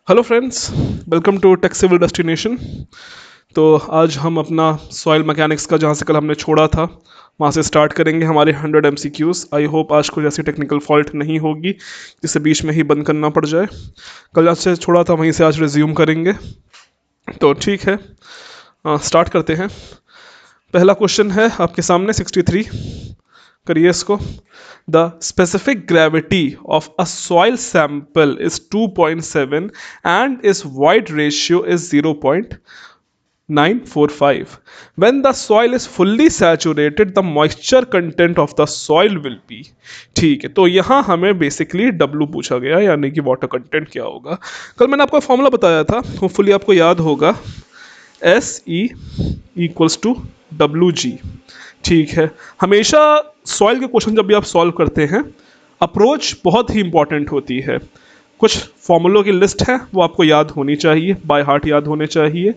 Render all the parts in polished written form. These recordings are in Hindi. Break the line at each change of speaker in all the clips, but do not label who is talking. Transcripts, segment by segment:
Hello friends, welcome to tech civil destination. तो आज हम अपना सॉइल मैकेनिक्स का जहाँ से कल हमने छोड़ा था वहाँ से स्टार्ट करेंगे हमारे 100 MCQs। आई होप आज कोई ऐसी टेक्निकल फॉल्ट नहीं होगी जिसे बीच में ही बंद करना पड़ जाए। कल जहाँ से छोड़ा था वहीं से आज रिज्यूम करेंगे। तो ठीक है, स्टार्ट करते हैं। पहला क्वेश्चन है आपके सामने 63, करिए इसको। The specific gravity of a soil sample is 2.7 and its void ratio is 0.945. When the soil is fully saturated, the moisture content of the soil will be। ठीक है, तो यहाँ हमें बेसिकली W पूछा गया, यानी कि वाटर कंटेंट क्या होगा। कल मैंने आपको फॉर्मूला बताया था, होपफुली आपको याद होगा, SE = WG। ठीक है, हमेशा सॉइल के क्वेश्चन जब भी आप सॉल्व करते हैं, अप्रोच बहुत ही इंपॉर्टेंट होती है। कुछ फॉर्मूलों की लिस्ट है, वो आपको याद होनी चाहिए, बाय हार्ट याद होने चाहिए।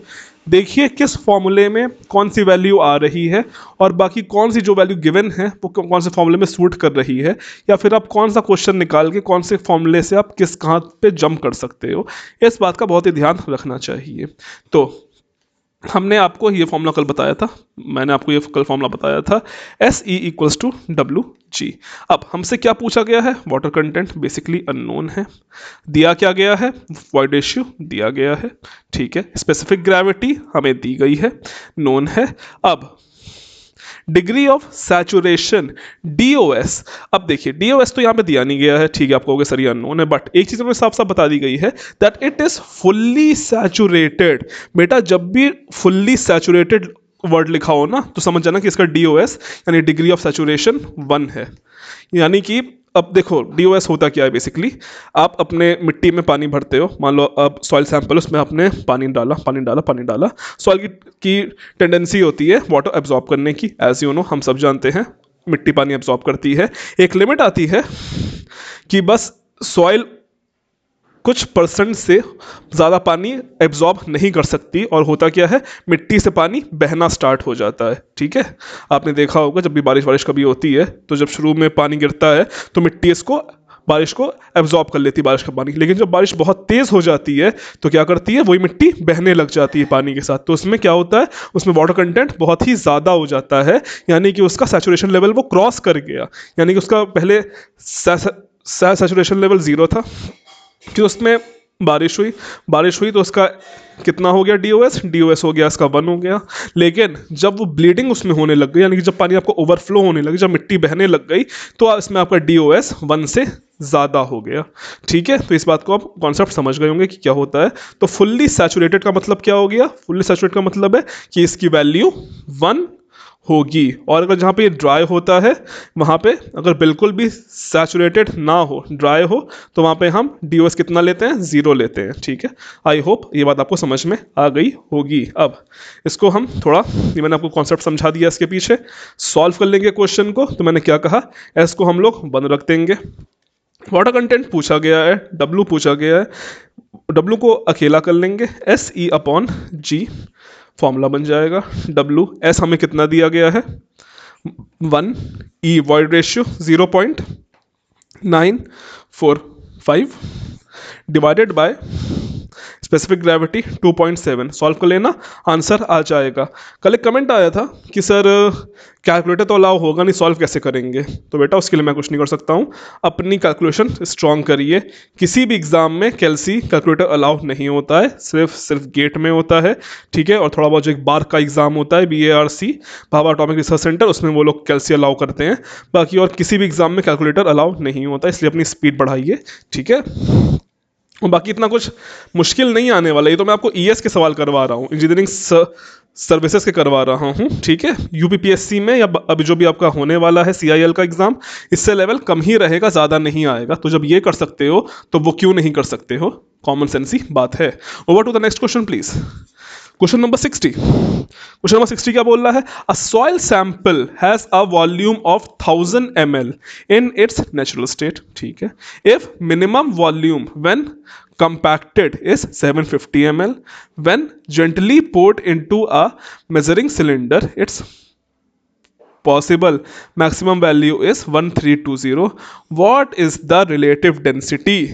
देखिए किस फॉर्मूले में कौन सी वैल्यू आ रही है और बाकी कौन सी जो वैल्यू गिवन है वो कौन से फॉर्मूले में सूट कर रही है, या फिर आप कौन सा क्वेश्चन निकाल के कौन से फॉर्मूले से आप किस कहाँ पे जंप कर सकते हो, इस बात का बहुत ही ध्यान रखना चाहिए। तो हमने आपको ये फॉर्मूला कल बताया था, मैंने आपको ये कल फॉर्मूला बताया था, SE = WG। अब हमसे क्या पूछा गया है? वाटर कंटेंट बेसिकली अननोन है, दिया क्या गया है? वॉइड रेशियो दिया गया है। ठीक है, स्पेसिफिक ग्रेविटी हमें दी गई है, नोन है। अब डिग्री ऑफ सैचुरेशन DOS। अब देखिए DOS तो यहाँ पे दिया नहीं गया है, ठीक है, आप कहोगे सर ये अननोन है, बट एक चीज़ हमें साफ साफ बता दी गई है that it is fully saturated. बेटा जब भी फुल्ली सैचुरेटेड वर्ड लिखा हो ना, तो समझ जाना कि इसका DOS यानी डिग्री ऑफ सैचुरेशन 1 है। यानी कि अब देखो DOS होता क्या है बेसिकली, आप अपने मिट्टी में पानी भरते हो, मान लो अब सॉइल सैंपल, उसमें आपने पानी डाला पानी डाला पानी डाला। सॉइल की टेंडेंसी होती है वाटर एब्जॉर्ब करने की, एज यू नो, हम सब जानते हैं मिट्टी पानी एब्जॉर्ब करती है। एक लिमिट आती है कि बस सॉइल कुछ परसेंट से ज़्यादा पानी एब्जॉर्ब नहीं कर सकती, और होता क्या है, मिट्टी से पानी बहना स्टार्ट हो जाता है। ठीक है, आपने देखा होगा जब भी बारिश वारिश कभी होती है तो जब शुरू में पानी गिरता है तो मिट्टी इसको, बारिश को एब्जॉर्ब कर लेती है, बारिश का पानी। लेकिन जब बारिश बहुत तेज़ हो जाती है तो क्या करती है, वही मिट्टी बहने लग जाती है पानी के साथ। तो उसमें क्या होता है, उसमें वाटर कंटेंट बहुत ही ज़्यादा हो जाता है, यानी कि उसका सैचुरेशन लेवल वो क्रॉस कर गया। यानी कि उसका पहले सैचुरेशन लेवल 0 था, कि उसमें बारिश हुई तो उसका कितना हो गया, DOS हो गया, इसका 1 हो गया। लेकिन जब वो ब्लीडिंग उसमें होने लग गई, यानी कि जब पानी आपको ओवरफ्लो होने लगी, जब मिट्टी बहने लग गई, तो इसमें आपका DOS 1 से ज़्यादा हो गया। ठीक है, तो इस बात को आप कॉन्सेप्ट समझ गए होंगे कि क्या होता है। तो फुल्ली सैचुरेटेड का मतलब क्या हो गया? फुल्ली सैचुरेटेड का मतलब है कि इसकी वैल्यू 1 होगी। और अगर जहाँ पे ये ड्राई होता है, वहाँ पे अगर बिल्कुल भी सैचुरेटेड ना हो, ड्राई हो, तो वहाँ पे हम DOS कितना लेते हैं? 0 लेते हैं। ठीक है, आई होप ये बात आपको समझ में आ गई होगी। अब इसको हम थोड़ा, ये मैंने आपको कॉन्सेप्ट समझा दिया, इसके पीछे सॉल्व कर लेंगे क्वेश्चन को। तो मैंने क्या कहा, एस को हम लोग बंद रख देंगे, वाटर कंटेंट पूछा गया है, W पूछा गया है, W को अकेला कर लेंगे, SE/G, फॉर्मूला बन जाएगा। WS हमें कितना दिया गया है? 1। E void ratio 0.945 divided by specific gravity 2.7। Solve कर लेना, आंसर आ जाएगा। कल एक कमेंट आया था कि सर कैलकुलेटर तो अलाउ होगा नहीं, सॉल्व कैसे करेंगे? तो बेटा उसके लिए मैं कुछ नहीं कर सकता हूँ, अपनी कैलकुलेशन स्ट्रॉन्ग करिए। किसी भी एग्जाम में कैलसी कैलकुलेटर अलाउ नहीं होता है, सिर्फ गेट में होता है। ठीक है, और थोड़ा बहुत जो एक बार का एग्जाम होता है, BARC, Bhabha atomic research centre, उसमें वो लोग कैलसी अलाउ करते हैं। बाकी और किसी भी एग्जाम में कैलकुलेटर अलाउ नहीं होता, इसलिए अपनी स्पीड बढ़ाइए। ठीक है, और बाकी इतना कुछ मुश्किल नहीं आने वाला, ये तो मैं आपको ES के सवाल करवा रहा हूँ, इंजीनियरिंग सर्विसेज के करवा रहा हूँ। ठीक है, UPPSC में या अभी जो भी आपका होने वाला है CIL का एग्जाम, इससे लेवल कम ही रहेगा, ज़्यादा नहीं आएगा। तो जब ये कर सकते हो तो वो क्यों नहीं कर सकते हो? कॉमन सेंस ही बात है। Over to the next question please. Question number 60। Question number 60 क्या बोल रहा है? A soil sample has a volume of 1000 ml in its natural state. ठीक है, if minimum volume when compacted is 750 ml, when gently poured into a measuring cylinder its possible maximum value is 1320. What is the relative density?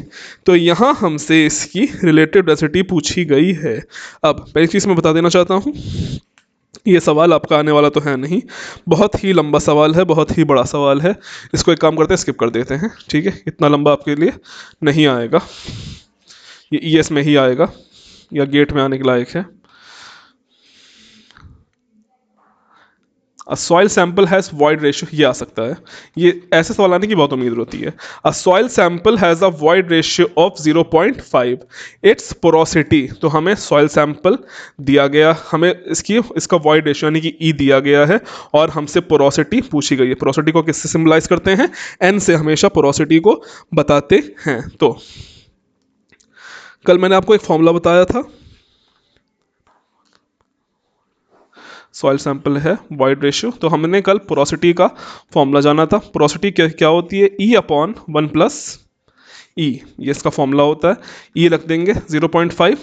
तो यहाँ हमसे इसकी relative density पूछी गई है। अब पहली चीज़ मैं बता देना चाहता हूँ, ये सवाल आपका आने वाला तो है नहीं, बहुत ही लंबा सवाल है, बहुत ही बड़ा सवाल है। इसको एक काम करते हैं, स्किप कर देते हैं, ठीक है। इतना लंबा आपके लिए नहीं आएगा, ये ईएस में ही आएगा या गेट में आने के लायक है। A soil sample has void ratio, ये आ सकता है। ये ऐसे सवाल आने की बहुत उम्मीद होती है। A soil sample has a void ratio of 0.5, it's porosity, तो हमें सॉइल सैंपल दिया गया, हमें इसका वॉइड रेशियो यानी कि ई दिया गया है और हमसे पोरोसिटी पूछी गई है। पोरोसिटी को किससे सिम्बलाइज करते हैं? एन से हमेशा पोरोसिटी को बताते हैं। तो कल मैंने आपको एक फॉर्मूला बताया था, सॉइल सैंपल है वॉइड रेशियो, तो हमने कल पोरोसिटी का फॉर्मूला जाना था। पोरोसिटी क्या होती है? ई अपॉन 1 प्लस ई, ये इसका फॉर्मूला होता है। ई रख देंगे 0.5,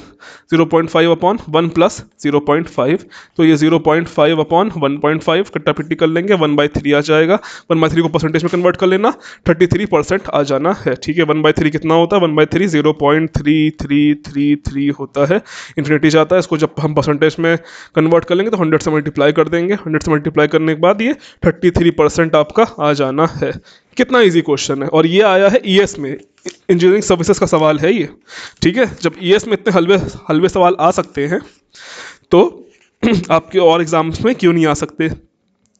0.5 अपॉन 1 प्लस 0.5, तो ये 0.5 अपॉन 1.5 कट्टा पिट्टी कर लेंगे, 1/3 आ जाएगा। 1/3 को परसेंटेज में कन्वर्ट कर लेना, 33% आ जाना है, ठीक है। 1/3 कितना होता है? 1/3 0.3333 होता है, इन्फिनिटी जाता है। इसको जब हम परसेंटेज में कन्वर्ट कर लेंगे तो 100 से मल्टीप्लाई कर देंगे, 100 से मल्टीप्लाई करने के बाद ये 33% आपका आ जाना है। कितना इजी क्वेश्चन है, और ये आया है ईएस में, इंजीनियरिंग सर्विसेज का सवाल है ये, ठीक है। जब ईएस में इतने हलवे सवाल आ सकते हैं तो आपके और एग्जाम्स में क्यों नहीं आ सकते?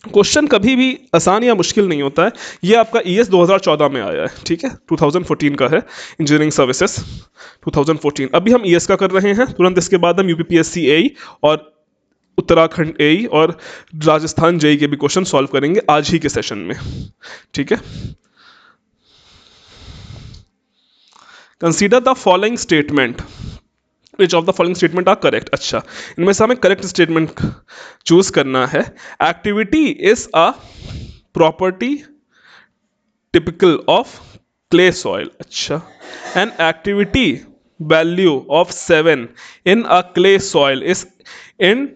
क्वेश्चन कभी भी आसान या मुश्किल नहीं होता है। ये आपका ईएस 2014 में आया है, ठीक है, 2014 का है इंजीनियरिंग सर्विसेज 2014। अभी हम ईएस का कर रहे हैं, तुरंत इसके बाद हम यूपीपीएससी एई और उत्तराखंड एई और राजस्थान जेई के भी क्वेश्चन सॉल्व करेंगे आज ही के सेशन में, ठीक है। Consider the following statement, which of the following statement are correct. अच्छा, इनमें से हमें करेक्ट स्टेटमेंट चूज करना है। Activity is a property typical of clay soil. अच्छा, an activity value of 7 in a clay soil is in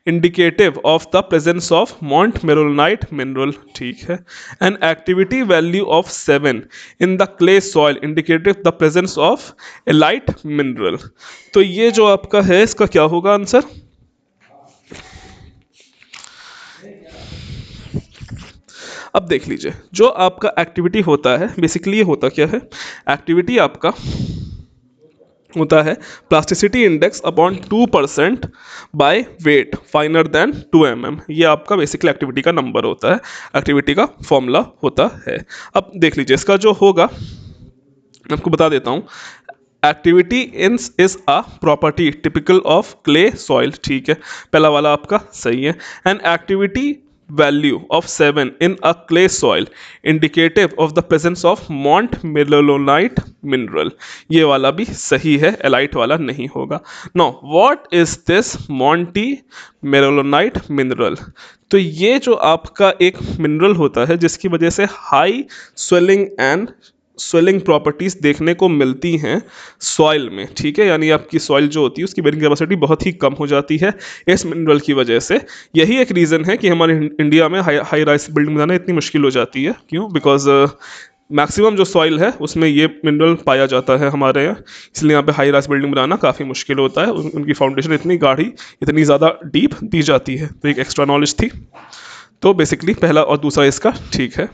indicative of the presence of montmorillonite mineral, ठीक है। an activity value of 7 in the clay soil indicative the presence of elite mineral, तो ये जो आपका है इसका क्या होगा आंसर? अब देख लीजिए, जो आपका एक्टिविटी होता है बेसिकली ये होता क्या है? एक्टिविटी आपका होता है plasticity index upon 2% by weight finer than 2 mm। ये आपका बेसिकली एक्टिविटी का नंबर होता है, एक्टिविटी का फॉर्मूला होता है। अब देख लीजिए, इसका जो होगा मैं आपको बता देता हूँ। Activity is a property typical of clay soil, ठीक है, पहला वाला आपका सही है। And activity value of 7 in a clay soil indicative of the presence of montmorillonite mineral, ये वाला भी सही है, एलाइट वाला नहीं होगा। No, what is this montmorillonite mineral? तो ये जो आपका एक मिनरल होता है जिसकी वजह से हाई स्वेलिंग प्रॉपर्टीज देखने को मिलती हैं सॉइल में, ठीक है, यानी आपकी सॉइल जो होती है उसकी बेरिंग कैपेसिटी बहुत ही कम हो जाती है इस मिनरल की वजह से। यही एक रीज़न है कि हमारे इंडिया में हाई राइज बिल्डिंग बनाना इतनी मुश्किल हो जाती है। क्यों? बिकॉज मैक्सिमम जो सॉइल है उसमें ये मिनरल पाया जाता है हमारे यहाँ, इसलिए यहाँ पे हाई राइज बिल्डिंग बनाना काफ़ी मुश्किल होता है। उनकी फाउंडेशन इतनी गाढ़ी, इतनी ज़्यादा डीप दी जाती है। तो एक एक्स्ट्रा नॉलेज थी। तो बेसिकली पहला और दूसरा इसका ठीक है।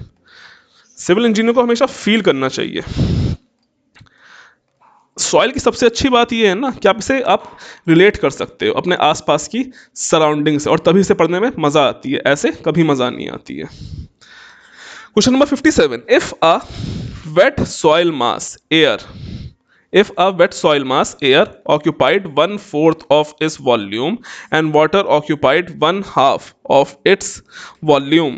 सिविल इंजीनियर को हमेशा फील करना चाहिए। सॉइल की सबसे अच्छी बात ये है ना कि आप इसे रिलेट कर सकते हो अपने आसपास की सराउंडिंग से, और तभी से पढ़ने में मज़ा आती है, ऐसे कभी मज़ा नहीं आती है। Question number 57, if a wait soil mass air occupied 1/4 of its volume and water occupied 1/2 of its volume,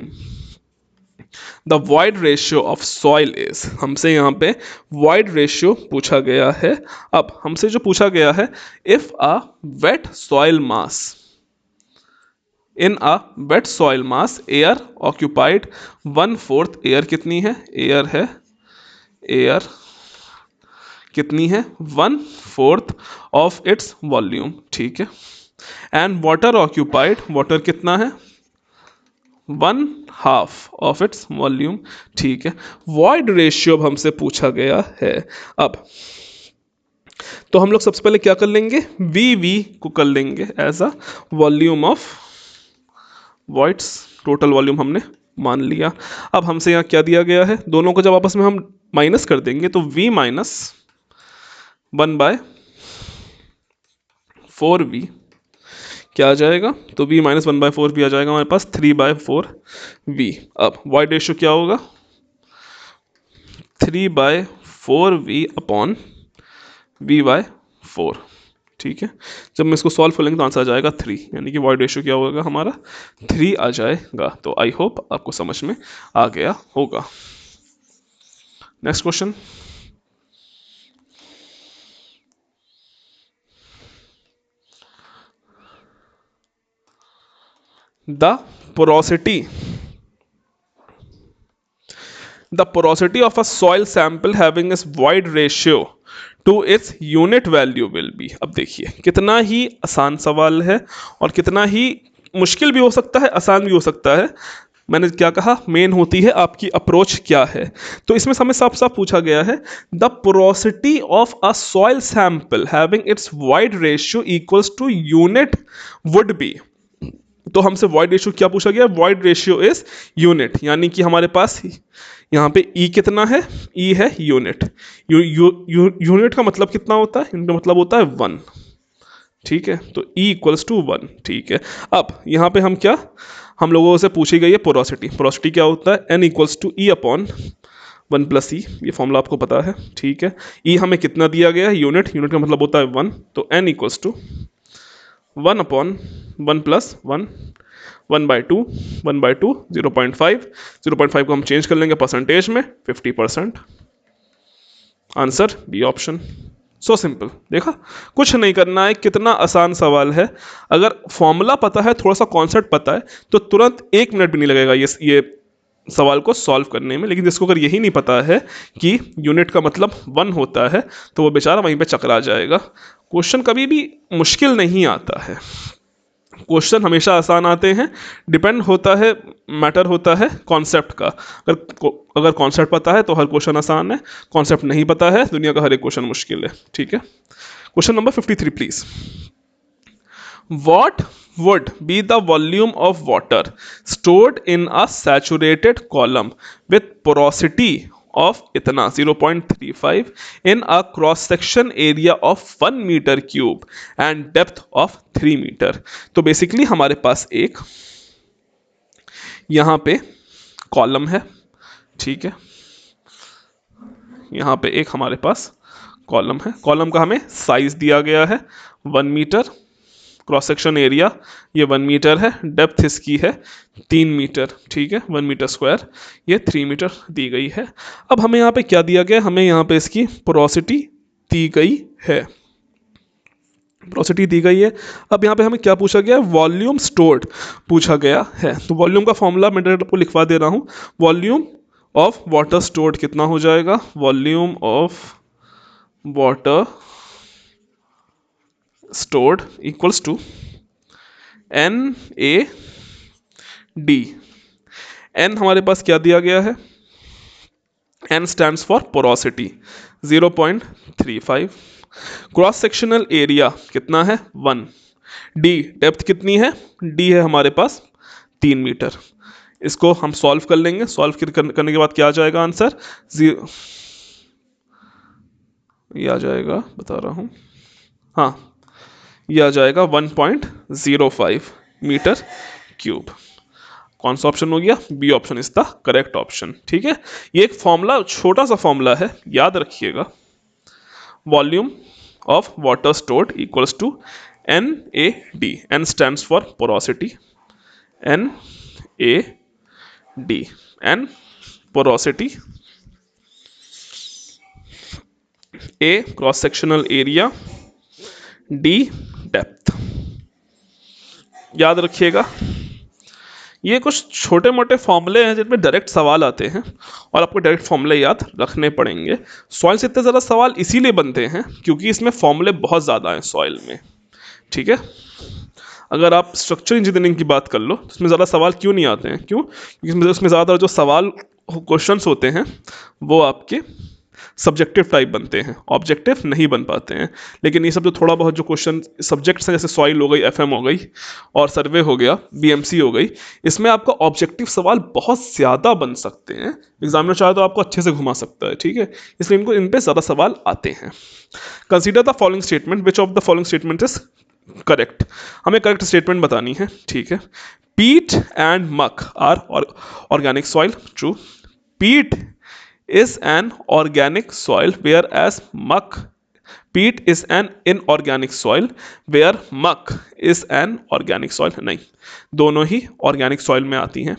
the void ratio of soil is, हमसे यहाँ पे वॉइड रेशियो पूछा गया है। अब हमसे जो पूछा गया है, if a wait soil mass in a wait soil mass air occupied 1/4, air कितनी है? एयर कितनी है? 1/4 ऑफ इट्स वॉल्यूम, ठीक है। एंड वाटर ऑक्यूपाइड, वाटर कितना है? 1/2 ऑफ इट्स वॉल्यूम। ठीक है, वॉइड रेशियो अब हमसे पूछा गया है। अब तो हम लोग सबसे पहले क्या कर लेंगे, वी को कर लेंगे as a volume of voids, total volume हमने मान लिया। अब हमसे यहाँ क्या दिया गया है, दोनों को जब आपस में हम माइनस कर देंगे तो v माइनस 1/4v क्या आ जाएगा, तो v माइनस 1/4v आ जाएगा हमारे पास 3/4v। अब वॉइड रेशियो क्या होगा, 3/4v अपॉन v/4। ठीक है, जब मैं इसको सॉल्व कर लेंगे तो आंसर आ जाएगा 3, यानी कि वॉइड रेशियो क्या होगा हमारा 3 आ जाएगा। तो आई होप आपको समझ में आ गया होगा। Next question, the porosity of a soil sample having its void ratio to its unit value will be। अब देखिए कितना ही आसान सवाल है और कितना ही मुश्किल भी हो सकता है, आसान भी हो सकता है। मैंने क्या कहा, मेन होती है आपकी अप्रोच क्या है। तो इसमें हमें साफ साफ पूछा गया है the porosity of a soil sample having its void ratio equals to unit would be. तो हमसे वॉइड रेशियो क्या पूछा गया, वॉइड रेशियो इज यूनिट, यानी कि हमारे पास यहाँ पे ई कितना है, ई है यूनिट। यूनिट का मतलब कितना होता है, यूनिट का मतलब होता है 1। ठीक है, तो ई इक्वल्स टू 1। ठीक है, अब यहाँ पे हम क्या, हम लोगों से पूछी गई है पोरोसिटी। पोरोसिटी क्या होता है, n equals to E upon 1 plus e, ये फॉर्मूला आपको पता है। ठीक है, ई हमें कितना दिया गया है, यूनिट, यूनिट का मतलब होता है 1, तो N equals to 1 upon 1 plus 1, 1/2, 1/2 0.5, 0.5 को हम चेंज कर लेंगे परसेंटेज में 50%। Answer B option. So simple, देखा, कुछ नहीं करना है, कितना आसान सवाल है। अगर फॉर्मूला पता है, थोड़ा सा कॉन्सेप्ट पता है, तो तुरंत 1 मिनट भी नहीं लगेगा ये सवाल को सॉल्व करने में। लेकिन जिसको अगर यही नहीं पता है कि यूनिट का मतलब 1 होता है, तो वो बेचारा वहीं पे चकरा जाएगा। क्वेश्चन कभी भी मुश्किल नहीं आता है, क्वेश्चन हमेशा आसान आते हैं। डिपेंड होता है, मैटर होता है कॉन्सेप्ट का। अगर कॉन्सेप्ट पता है तो हर क्वेश्चन आसान है, कॉन्सेप्ट नहीं पता है दुनिया का हर एक क्वेश्चन मुश्किल है। ठीक है, question number 53 please. What would be the volume of water stored in a saturated column with porosity of इतना 0.35 in a cross section area of 1 meter cube and depth of 3 meter। तो बेसिकली हमारे पास एक यहाँ पे कॉलम है। ठीक है, यहाँ पे एक हमारे पास कॉलम है, कॉलम का हमें साइज दिया गया है 1 मीटर, क्रॉस सेक्शन एरिया ये 1 मीटर है, डेप्थ इसकी है 3 मीटर। ठीक है, 1 मीटर स्क्वायर, ये 3 मीटर दी गई है। अब हमें यहाँ पे क्या दिया गया, हमें यहाँ पे इसकी पोरोसिटी दी गई है, पोरोसिटी दी गई है। अब यहाँ पे हमें क्या पूछा गया, वॉल्यूम स्टोर्ड पूछा गया है। तो वॉल्यूम का फॉर्मूला मैं डायरेक्ट आपको लिखवा दे रहा हूँ, वॉल्यूम ऑफ वाटर स्टोर्ड कितना हो जाएगा, volume of water stored equals to NaD। N हमारे पास क्या दिया गया है, N stands for porosity 0.35, cross sectional area कितना है 1, D डेप्थ कितनी है, D है हमारे पास 3 मीटर। इसको हम सॉल्व कर लेंगे, सॉल्व करने के बाद क्या आ जाएगा आंसर, ये आ जाएगा, बता रहा हूँ, हाँ ये आ जाएगा 1.05 मीटर क्यूब। कौन सा ऑप्शन हो गया, B option is the correct option. ठीक है, ये एक फॉर्मूला, छोटा सा फॉर्मूला है, याद रखिएगा। Volume of water stored equals to NaD, N stands for porosity, NaD, N porosity, A cross sectional area, D depth. याद रखिएगा, ये कुछ छोटे मोटे फॉर्मूले हैं जिनमें डायरेक्ट सवाल आते हैं और आपको डायरेक्ट फॉर्मूले याद रखने पड़ेंगे। सॉइल से इतने ज़्यादा सवाल इसीलिए बनते हैं क्योंकि इसमें फॉर्मूले बहुत ज़्यादा हैं सॉइल में। ठीक है, अगर आप स्ट्रक्चर इंजीनियरिंग की बात कर लो तो उसमें ज़्यादा सवाल क्यों नहीं आते हैं, क्यों? क्योंकि उसमें ज़्यादा जो सवाल क्वेश्चंस होते हैं वो आपके सब्जेक्टिव टाइप बनते हैं, ऑब्जेक्टिव नहीं बन पाते हैं। लेकिन ये सब जो थोड़ा बहुत जो क्वेश्चन सब्जेक्ट्स हैं, जैसे सॉइल हो गई, एफएम हो गई और सर्वे हो गया, बीएमसी हो गई, इसमें आपका ऑब्जेक्टिव सवाल बहुत ज़्यादा बन सकते हैं। एग्जामिनर चाहे तो आपको अच्छे से घुमा सकता है, ठीक है? इसलिए इनको इन पे ज़्यादा सवाल आते हैं। Consider the following statement, which of the following statement is correct. हमें करेक्ट स्टेटमेंट बतानी है, ठीक है? पीट एंड मक आर ऑर्गेनिक सॉइल, ट्रू। पीट is an organic soil whereas muck peat is an inorganic soil where muck is an organic soil, नहीं, दोनों ही organic soil में आती हैं।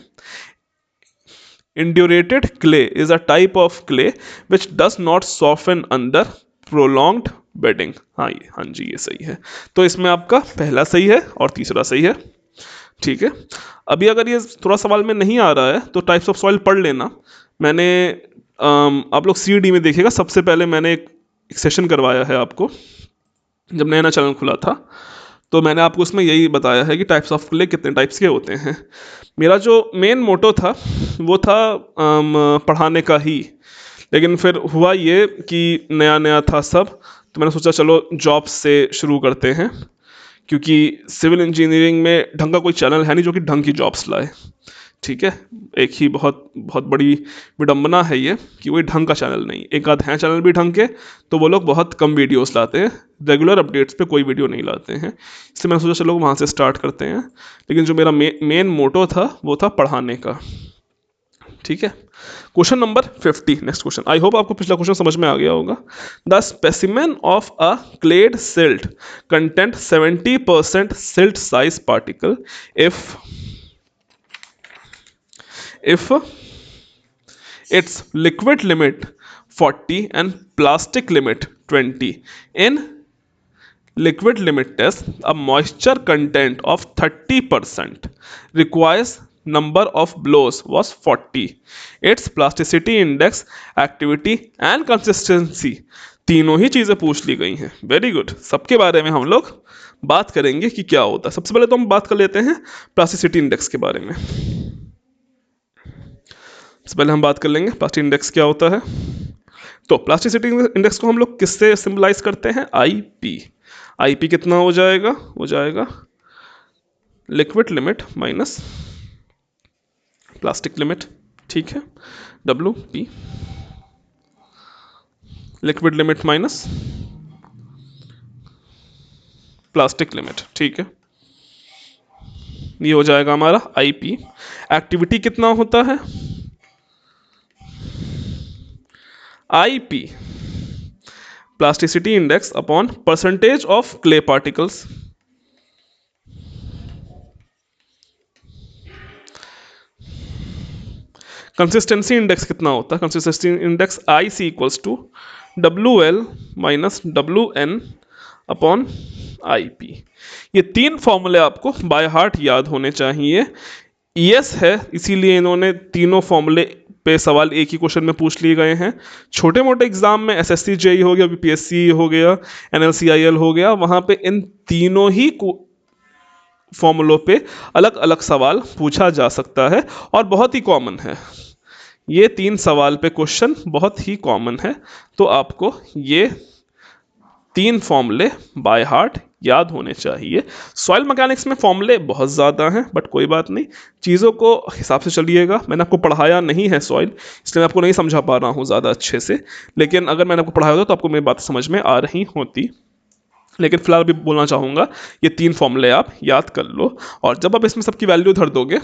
Indurated clay is a type of clay which does not soften under prolonged bedding। हाँ जी, ये सही है। तो इसमें आपका पहला सही है और तीसरा सही है, ठीक है? अभी अगर ये थोड़ा सवाल में नहीं आ रहा है तो टाइप्स ऑफ सॉइल पढ़ लेना। मैंने आप लोग सी डी में देखिएगा, सबसे पहले मैंने एक सेशन करवाया है आपको जब नया नया चैनल खुला था, तो मैंने आपको उसमें यही बताया है कि टाइप्स ऑफ क्ले कितने टाइप्स के होते हैं। मेरा जो मेन मोटो था वो था पढ़ाने का ही, लेकिन फिर हुआ ये कि नया नया था सब, तो मैंने सोचा चलो जॉब से शुरू करते हैं, क्योंकि सिविल इंजीनियरिंग में ढंग का कोई चैनल है नहीं जो कि ढंग की जॉब्स लाए, ठीक है? एक ही बहुत बहुत बड़ी विडंबना है ये कि कोई ढंग का चैनल नहीं, एक आध हैं चैनल भी ढंग के, तो वो लोग बहुत कम वीडियोस लाते हैं, रेगुलर अपडेट्स पे कोई वीडियो नहीं लाते हैं। इसलिए मैंने सोचा चलो वहाँ से स्टार्ट करते हैं। लेकिन जो मेरा मेन मोटो था वो था पढ़ाने का, ठीक है? Question number 50, next question. I hope आपको पिछला क्वेश्चन समझ में आ गया होगा। The specimen of a clayed silt content 70% silt size particle if its liquid limit 40 and plastic limit 20, in liquid limit test a moisture content of 30% requires number of blows was 40, its plasticity index, activity and consistency तीनों ही चीजें पूछ ली गई हैं। वेरी गुड, सबके बारे में हम लोग बात करेंगे कि क्या होता है। सबसे पहले तो हम बात कर लेते हैं प्लास्टिसिटी इंडेक्स के बारे में। सबसे पहले हम बात कर लेंगे प्लास्टिक इंडेक्स क्या होता है। तो प्लास्टिसिटी इंडेक्स को हम लोग किससे सिंबलाइज करते हैं? I P. आई पी कितना हो जाएगा? हो जाएगा liquid limit minus plastic limit, ठीक है? W P, liquid limit minus plastic limit, ठीक है? ये हो जाएगा हमारा आई पी। एक्टिविटी कितना होता है? I P plasticity index upon percentage of clay particles। Consistency index कितना होता है? Consistency index I C equals to W L minus W N upon I P. ये तीन फॉर्मूले आपको बाय हार्ट याद होने चाहिए। ईएस है इसीलिए इन्होंने तीनों फॉर्मूले पे सवाल एक ही क्वेश्चन में पूछ लिए गए हैं। छोटे मोटे एग्जाम में एसएससी जेई हो गया, बीपीएससी हो गया, एनएलसीआईएल हो गया, वहां पे इन तीनों ही फॉर्मूलों पे अलग अलग सवाल पूछा जा सकता है और बहुत ही कॉमन है। ये तीन सवाल पे क्वेश्चन बहुत ही कॉमन है, तो आपको ये तीन फॉर्मूले बाय हार्ट याद होने चाहिए। सॉइल मैकेनिक्स में फॉर्मूले बहुत ज़्यादा हैं, बट कोई बात नहीं, चीज़ों को हिसाब से चलिएगा। मैंने आपको पढ़ाया नहीं है सॉइल, इसलिए मैं आपको नहीं समझा पा रहा हूँ ज़्यादा अच्छे से, लेकिन अगर मैंने आपको पढ़ाया होता तो आपको मेरी बात समझ में आ रही होती। लेकिन फिलहाल भी बोलना चाहूँगा ये तीन फॉर्मूले आप याद कर लो, और जब आप इसमें सबकी वैल्यू धर दोगे,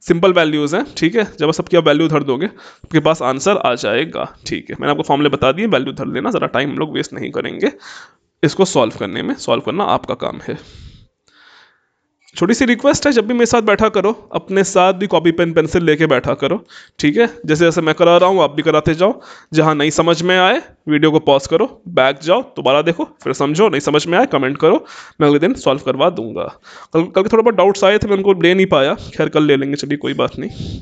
सिंपल वैल्यूज़ हैं, ठीक है? जब आप सबकी आप वैल्यू धर दोगे आपके पास आंसर आ जाएगा, ठीक है? मैंने आपको फॉर्मूले बता दिए, वैल्यू धर लेना, ज़रा टाइम हम लोग वेस्ट नहीं करेंगे इसको सॉल्व करने में, सॉल्व करना आपका काम है। छोटी सी रिक्वेस्ट है, जब भी मेरे साथ बैठा करो अपने साथ भी कॉपी पेन पेंसिल लेके बैठा करो, ठीक है? जैसे जैसे मैं करा रहा हूँ आप भी कराते जाओ। जहाँ नहीं समझ में आए वीडियो को पॉज करो, बैक जाओ, दोबारा देखो, फिर समझो, नहीं समझ में आए कमेंट करो, मैं अगले दिन सॉल्व करवा दूंगा। कल कल के थोड़ा बहुत डाउट्स आए थे, मैं उनको ले नहीं पाया, खैर कल ले लेंगे, चलिए कोई बात नहीं।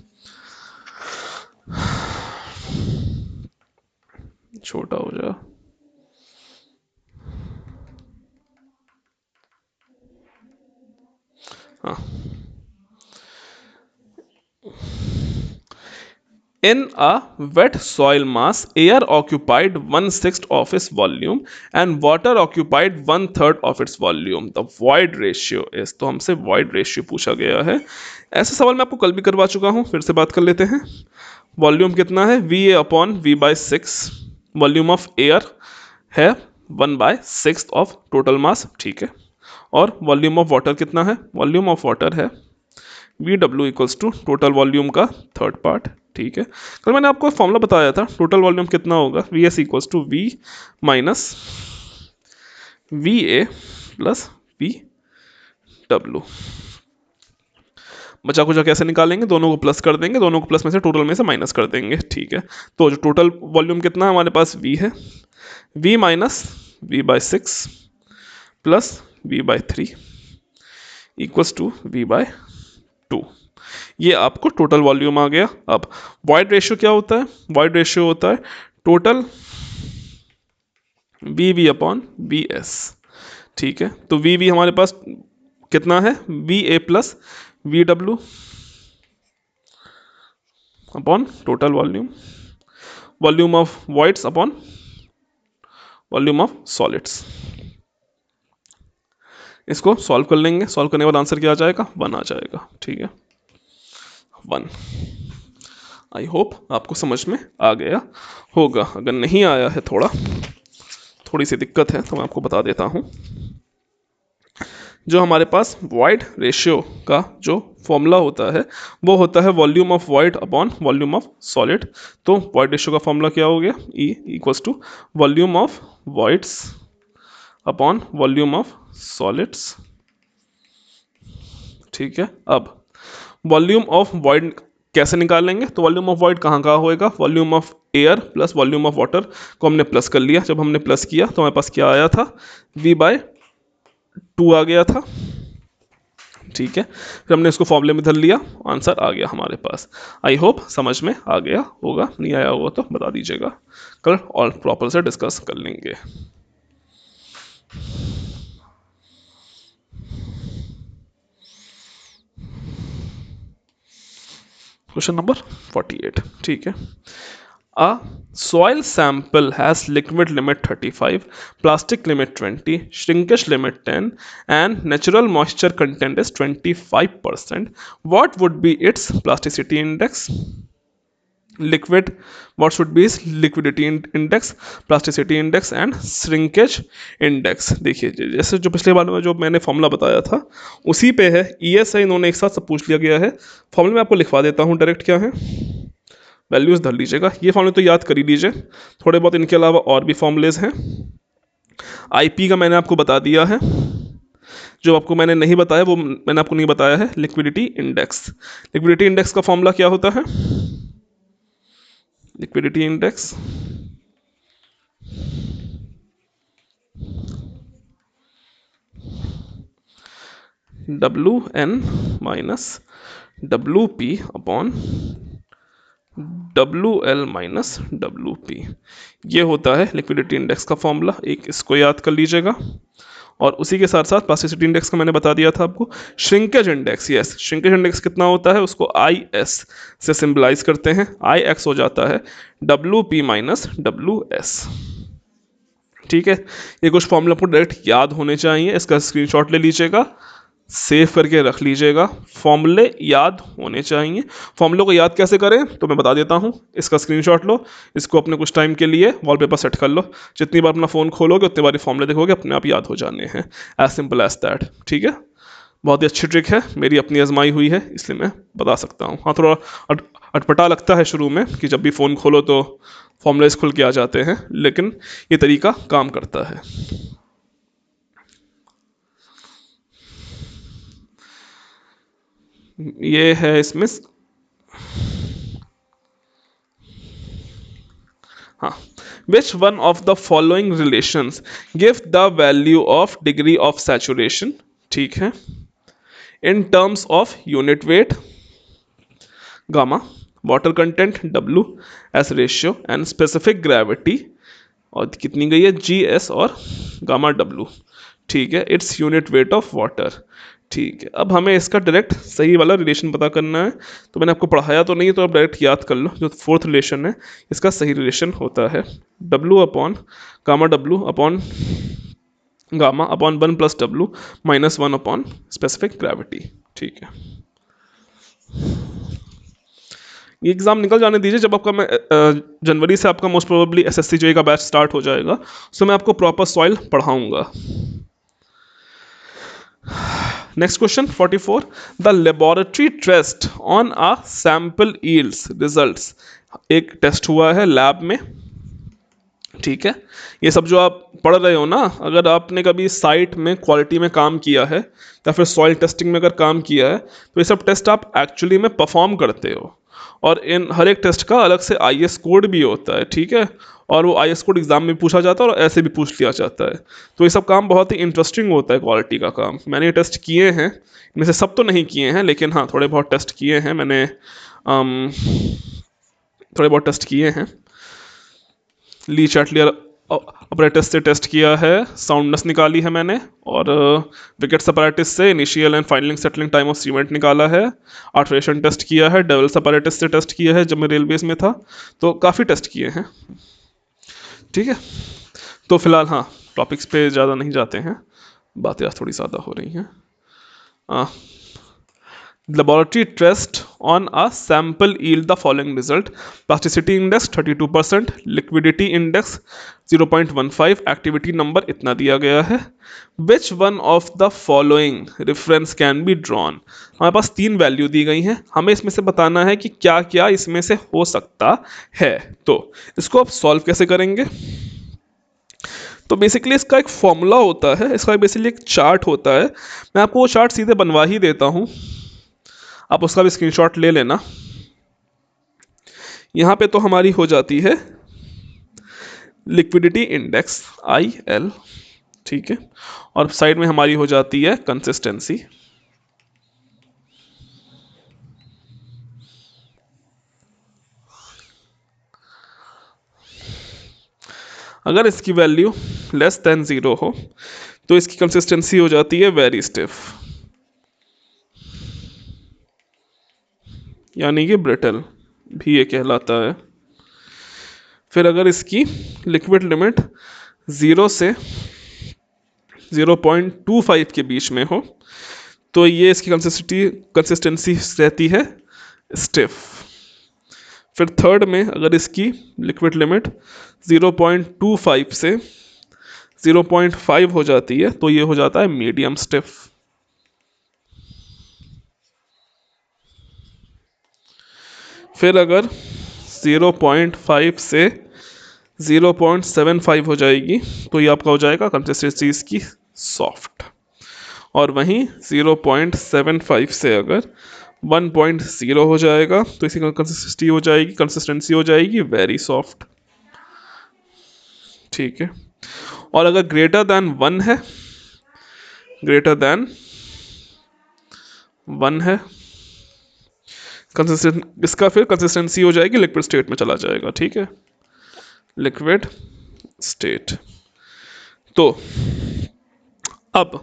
छोटा हो जाए। हाँ, in a wet soil mass, air occupied 1/6 of its volume and water occupied 1/3 of its volume. The void ratio is, तो हमसे void ratio पूछा गया है। ऐसा सवाल मैं आपको कल भी करवा चुका हूँ, फिर से बात कर लेते हैं। वॉल्यूम कितना है? VA upon V/6। Volume of air है 1/6 ऑफ टोटल मास, ठीक है। और वॉल्यूम ऑफ वाटर कितना है? वॉल्यूम ऑफ वाटर है VW equals to total volume का थर्ड पार्ट, ठीक है। कल मैंने आपको फॉर्मूला बताया था, टोटल वॉल्यूम कितना होगा? VS equals to V minus VA plus VW। बचा कुचा कैसे निकालेंगे? दोनों को प्लस कर देंगे, दोनों को प्लस में से टोटल में से माइनस कर देंगे, ठीक है। तो जो टोटल वॉल्यूम कितना है हमारे पास? V है, V minus V/6 plus V/3 equals to V/2। ये आपको टोटल वॉल्यूम आ गया। अब वॉइड रेशियो क्या होता है? वॉइड रेशियो होता है टोटल VV अपॉन VS, ठीक है। तो VV हमारे पास कितना है? VA plus VW upon total volume, volume of voids upon volume of solids. इसको सॉल्व कर लेंगे, सॉल्व करने के बाद आंसर क्या आ जाएगा? 1 आ जाएगा, ठीक है, 1। आई होप आपको समझ में आ गया होगा। अगर नहीं आया है, थोड़ी सी दिक्कत है, तो मैं आपको बता देता हूँ। जो हमारे पास वॉइड रेशियो का जो फॉर्मूला होता है वो होता है volume of void upon volume of solid. तो वॉइड रेशियो का फॉर्मूला क्या हो गया? E equals to volume of voids upon volume of solids, ठीक है। अब वॉल्यूम ऑफ वॉइड कैसे निकालेंगे? तो वॉल्यूम ऑफ वॉइड कहाँ कहाँ होएगा? Volume of air plus volume of water को हमने प्लस कर लिया। जब हमने प्लस किया तो हमारे पास क्या आया था? V/2 आ गया था, ठीक है। फिर हमने इसको फॉर्मूले में धर लिया, आंसर आ गया हमारे पास। आई होप समझ में आ गया होगा, नहीं आया होगा तो बता दीजिएगा, कल और प्रॉपर से डिस्कस कर लेंगे। क्वेश्चन नंबर 48, ठीक है। A soil sample has liquid limit 35, plastic limit 20, shrinkage limit 10, and natural moisture content is 25%. What would be its plasticity index? Liquid, what should be its liquidity index, plasticity index and shrinkage index? देखिए जैसे जो पिछले बार में जो मैंने फॉर्मूला बताया था उसी पे है। ESI इन्होंने एक साथ सब पूछ लिया गया है। फॉर्मूला में आपको लिखवा देता हूँ डायरेक्ट, क्या है, वैल्यूज़ धर लीजिएगा। ये फॉर्मूले तो याद कर ही लीजिए, थोड़े बहुत इनके अलावा और भी फॉर्मूलेज हैं। IP का मैंने आपको बता दिया है, जो आपको मैंने नहीं बताया वो मैंने आपको नहीं बताया है, लिक्विडिटी इंडेक्स। लिक्विडिटी इंडेक्स का फॉर्मूला क्या होता है? Liquidity index WN minus WP upon WL minus WP, ये होता है लिक्विडिटी इंडेक्स का फॉर्मूला। एक इसको याद कर लीजिएगा। और उसी के साथ साथ प्लास्टिसिटी इंडेक्स का मैंने बता दिया था आपको। Shrinkage index, yes, shrinkage index कितना होता है? उसको IS से सिंबलाइज करते हैं। IX हो जाता है WP माइनस WS, ठीक है। ये कुछ फॉर्मूला आपको डायरेक्ट याद होने चाहिए, इसका स्क्रीनशॉट ले लीजिएगा, सेव करके रख लीजिएगा। फॉर्मूले याद होने चाहिए। फॉर्मूलों को याद कैसे करें तो मैं बता देता हूँ। इसका स्क्रीनशॉट लो, इसको अपने कुछ टाइम के लिए वॉलपेपर सेट कर लो, जितनी बार अपना फ़ोन खोलोगे उतनी बार फॉर्मूले देखोगे, अपने आप याद हो जाने हैं। एज सिंपल एज दैट, ठीक है। बहुत ही अच्छी ट्रिक है, मेरी अपनी आजमाई हुई है इसलिए मैं बता सकता हूँ। हाँ, थोड़ा अटपटा लगता है शुरू में कि जब भी फ़ोन खोलो तो फॉर्मूलेस खुल के आ जाते हैं, लेकिन ये तरीका काम करता है। ये है इसमें, हाँ, विच one of the following relations give the value of degree of saturation, ठीक है, in terms of unit weight gamma, water content W S ratio and specific gravity, और कितनी गई है GS और गामा W, ठीक है, its unit weight of water, ठीक है, अब हमें इसका डायरेक्ट सही वाला रिलेशन पता करना है। तो मैंने आपको पढ़ाया तो नहीं, तो आप डायरेक्ट याद कर लो। जो फोर्थ रिलेशन है इसका सही रिलेशन होता है W upon gamma W upon gamma upon 1 + W -1 upon specific gravity. ठीक है, ये एग्ज़ाम निकल जाने दीजिए। जब आपका मैं जनवरी से आपका मोस्ट प्रोबेबली एसएससी जेईई का बैच स्टार्ट हो जाएगा, उसमें मैं आपको प्रॉपर सॉइल पढ़ाऊंगा। Next question 44, the laboratory test on a sample yields results. एक टेस्ट हुआ है लैब में, ठीक है। ये सब जो आप पढ़ रहे हो ना, अगर आपने कभी साइट में क्वालिटी में काम किया है या फिर सॉइल टेस्टिंग में अगर काम किया है, तो ये सब टेस्ट आप एक्चुअली में परफॉर्म करते हो। और इन हर एक टेस्ट का अलग से आईएस कोड भी होता है, ठीक है। और वो आईएस कोड एग्जाम में पूछा जाता है और ऐसे भी पूछ लिया जाता है। तो ये सब काम बहुत ही इंटरेस्टिंग होता है, क्वालिटी का काम। मैंने ये टेस्ट किए हैं, इनमें से सब तो नहीं किए हैं, लेकिन हाँ थोड़े बहुत टेस्ट किए हैं मैंने। थोड़े बहुत टेस्ट किए हैं। ली चैटलियर अपरेटिस से टेस्ट किया है, साउंडनेस निकाली है मैंने, और विकेट्स अपरेटिस से initial and final setting time of cement निकाला है। आर्ट्रेशन टेस्ट किया है, डेवल्स अपरेटिस से टेस्ट किया है जब मैं रेलवेज में था। तो काफ़ी टेस्ट किए हैं, ठीक है। तो फिलहाल हाँ, टॉपिक्स पे ज़्यादा नहीं जाते हैं, बातें आज थोड़ी ज़्यादा हो रही हैं। Laboratory test on a sample yield the following result: plasticity index 32%, liquidity index 0.15, activity number इतना दिया गया है। Which one of the following reference can be drawn? हमारे पास 3 वैल्यू दी गई हैं, हमें इसमें से बताना है कि क्या क्या इसमें से हो सकता है। तो इसको आप सॉल्व कैसे करेंगे? तो बेसिकली इसका एक फॉर्मूला होता है, इसका बेसिकली एक चार्ट होता है। मैं आपको वो चार्ट सीधे बनवा ही देता हूँ, आप उसका भी स्क्रीनशॉट ले लेना। यहाँ पे तो हमारी हो जाती है लिक्विडिटी इंडेक्स IL, ठीक है। और साइड में हमारी हो जाती है कंसिस्टेंसी। अगर इसकी वैल्यू लेस देन 0 हो तो इसकी कंसिस्टेंसी हो जाती है वेरी स्टिफ, यानी कि ब्रिटल भी ये कहलाता है। फिर अगर इसकी लिक्विड लिमिट 0 से 0.25 के बीच में हो तो ये इसकी कंसिस्टेंसी रहती है स्टिफ। फिर थर्ड में अगर इसकी लिक्विड लिमिट 0.25 से 0.5 हो जाती है तो ये हो जाता है मीडियम स्टिफ। फिर अगर 0.5 से 0.75 हो जाएगी तो ये आपका हो जाएगा कंसिस्टेंसी इसकी सॉफ्ट। और वहीं 0.75 से अगर 1.0 हो जाएगा तो इसकी कंसिस्टेंसी हो जाएगी वेरी सॉफ्ट, ठीक है। और अगर ग्रेटर देन 1 है, ग्रेटर देन 1 है इसका फिर कंसिस्टेंसी हो जाएगी लिक्विड स्टेट में चला जाएगा, ठीक है, लिक्विड स्टेट। तो अब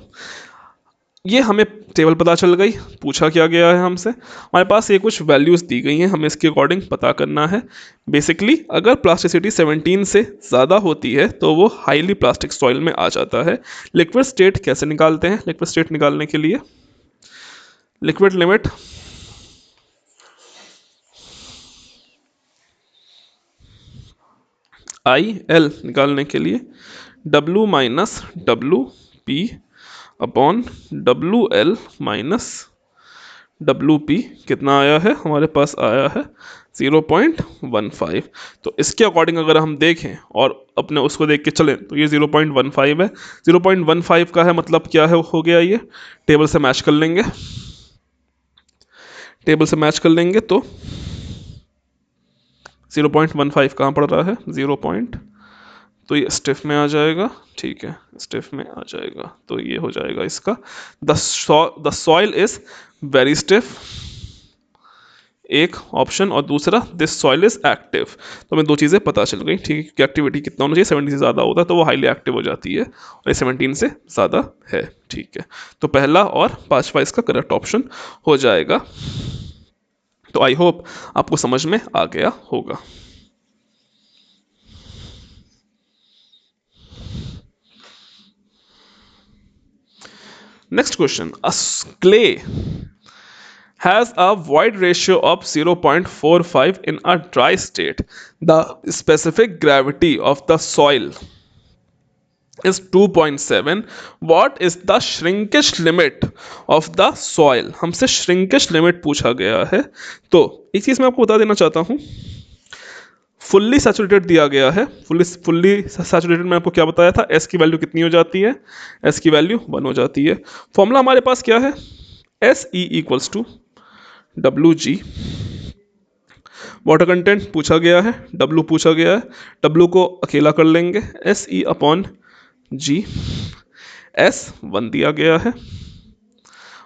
ये हमें टेबल पता चल गई, पूछा क्या गया है हमसे, हमारे पास ये कुछ वैल्यूज़ दी गई हैं, हमें इसके अकॉर्डिंग पता करना है। बेसिकली अगर प्लास्टिसिटी 17 से ज़्यादा होती है तो वो हाईली प्लास्टिक सॉइल में आ जाता है। लिक्विड स्टेट कैसे निकालते हैं? लिक्विड स्टेट निकालने के लिए लिक्विड लिमिट IL निकालने के लिए W minus WP upon WL minus WP कितना आया है? हमारे पास आया है 0.15। तो इसके अकॉर्डिंग अगर हम देखें और अपने उसको देख के चलें तो ये 0.15 है। 0.15 का है मतलब क्या है, हो गया ये, टेबल से मैच कर लेंगे, टेबल से मैच कर लेंगे तो 0.15 कहाँ पड़ रहा है? 0. तो ये स्टिफ में आ जाएगा, ठीक है, स्टिफ में आ जाएगा। तो ये हो जाएगा इसका the soil is very stiff एक ऑप्शन, और दूसरा दिस सॉइल इज एक्टिव। तो हमें दो चीज़ें पता चल गई, ठीक है, कि एक्टिविटी कितना होना चाहिए, 70 से ज़्यादा होता है तो वो हाईली एक्टिव हो जाती है, और ये 17 से ज़्यादा है, ठीक है। तो पहला और पांचवा इसका करेक्ट ऑप्शन हो जाएगा। तो आई होप आपको समझ में आ गया होगा। Next question, a clay has a void ratio of 0.45 in a dry state. The specific gravity of the soil is 2.7. What is the shrinkage limit of the soil? हमसे shrinkage limit पूछा गया है। तो एक चीज़ मैं आपको बता देना चाहता हूँ, फुल्ली सैचुरेटेड दिया गया है। फुल्ली सैचुरेटेड में आपको क्या बताया था, एस की वैल्यू कितनी हो जाती है, एस की वैल्यू 1 हो जाती है। फॉर्मूला हमारे पास क्या है, S E equals to W G, water content पूछा गया है, डब्लू पूछा गया है, डब्लू को अकेला कर लेंगे, एस ई अपॉन जी, एस 1 दिया गया है,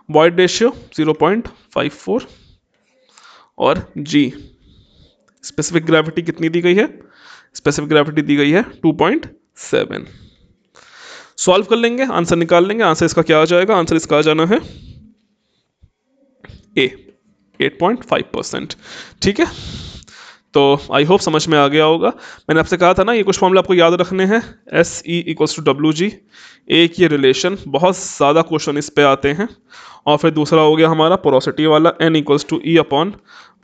वॉइड रेशियो 0.54, और जी स्पेसिफिक ग्रेविटी कितनी दी गई है, स्पेसिफिक ग्रेविटी दी गई है 2.7। सॉल्व कर लेंगे, आंसर निकाल लेंगे। आंसर इसका क्या आ जाएगा, आंसर इसका आ जाना है ए, 8.5%, ठीक है। तो आई होप समझ में आ गया होगा। मैंने आपसे कहा था ना ये कुछ फॉर्मूला आपको याद रखने हैं, S E equals to W G, एक ये रिलेशन, बहुत ज़्यादा क्वेश्चन इस पे आते हैं। और फिर दूसरा हो गया हमारा पोरोसिटी वाला, N equals to E upon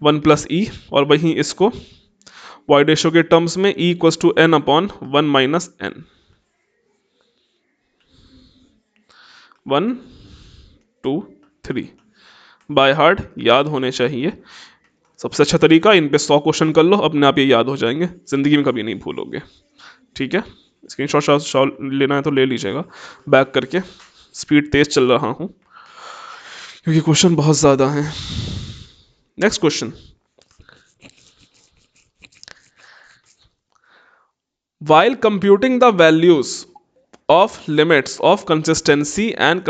1 plus E, और वहीं इसको वॉइड रेशियो के टर्म्स में E equals to N upon 1 minus N, 1 2 3 by heart याद होने चाहिए। सबसे अच्छा तरीका, इन पे 100 क्वेश्चन कर लो, अपने आप ये याद हो जाएंगे, ज़िंदगी में कभी नहीं भूलोगे, ठीक है। स्क्रीन शॉट लेना है तो ले लीजिएगा बैक करके, स्पीड तेज चल रहा हूँ क्योंकि क्वेश्चन बहुत ज़्यादा हैं। Next question, while computing the values of limits of consistency and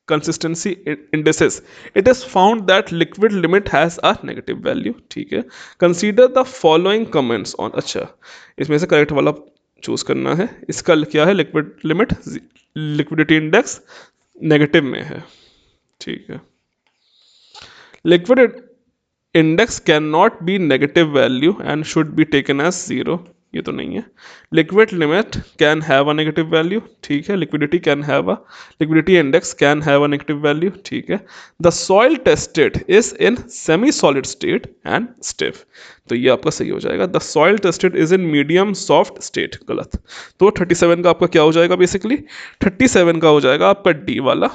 consistency indices, it is found that liquid limit has a negative value, ठीक है। consider the following comments on, अच्छा इसमें से करेक्ट वाला चूज करना है। इसका क्या है, liquid limit, liquidity index negative में है, ठीक है। Liquid index can not be negative value and should be taken as zero, ये तो नहीं है। Liquid limit can have a negative value, ठीक है। Liquidity can have a, liquidity index can have a negative value, ठीक है। The soil tested is in semi solid state and stiff, तो ये आपका सही हो जाएगा। The soil tested is in medium soft state, गलत। तो 37 का आपका क्या हो जाएगा, बेसिकली 37 का हो जाएगा आपका डी वाला,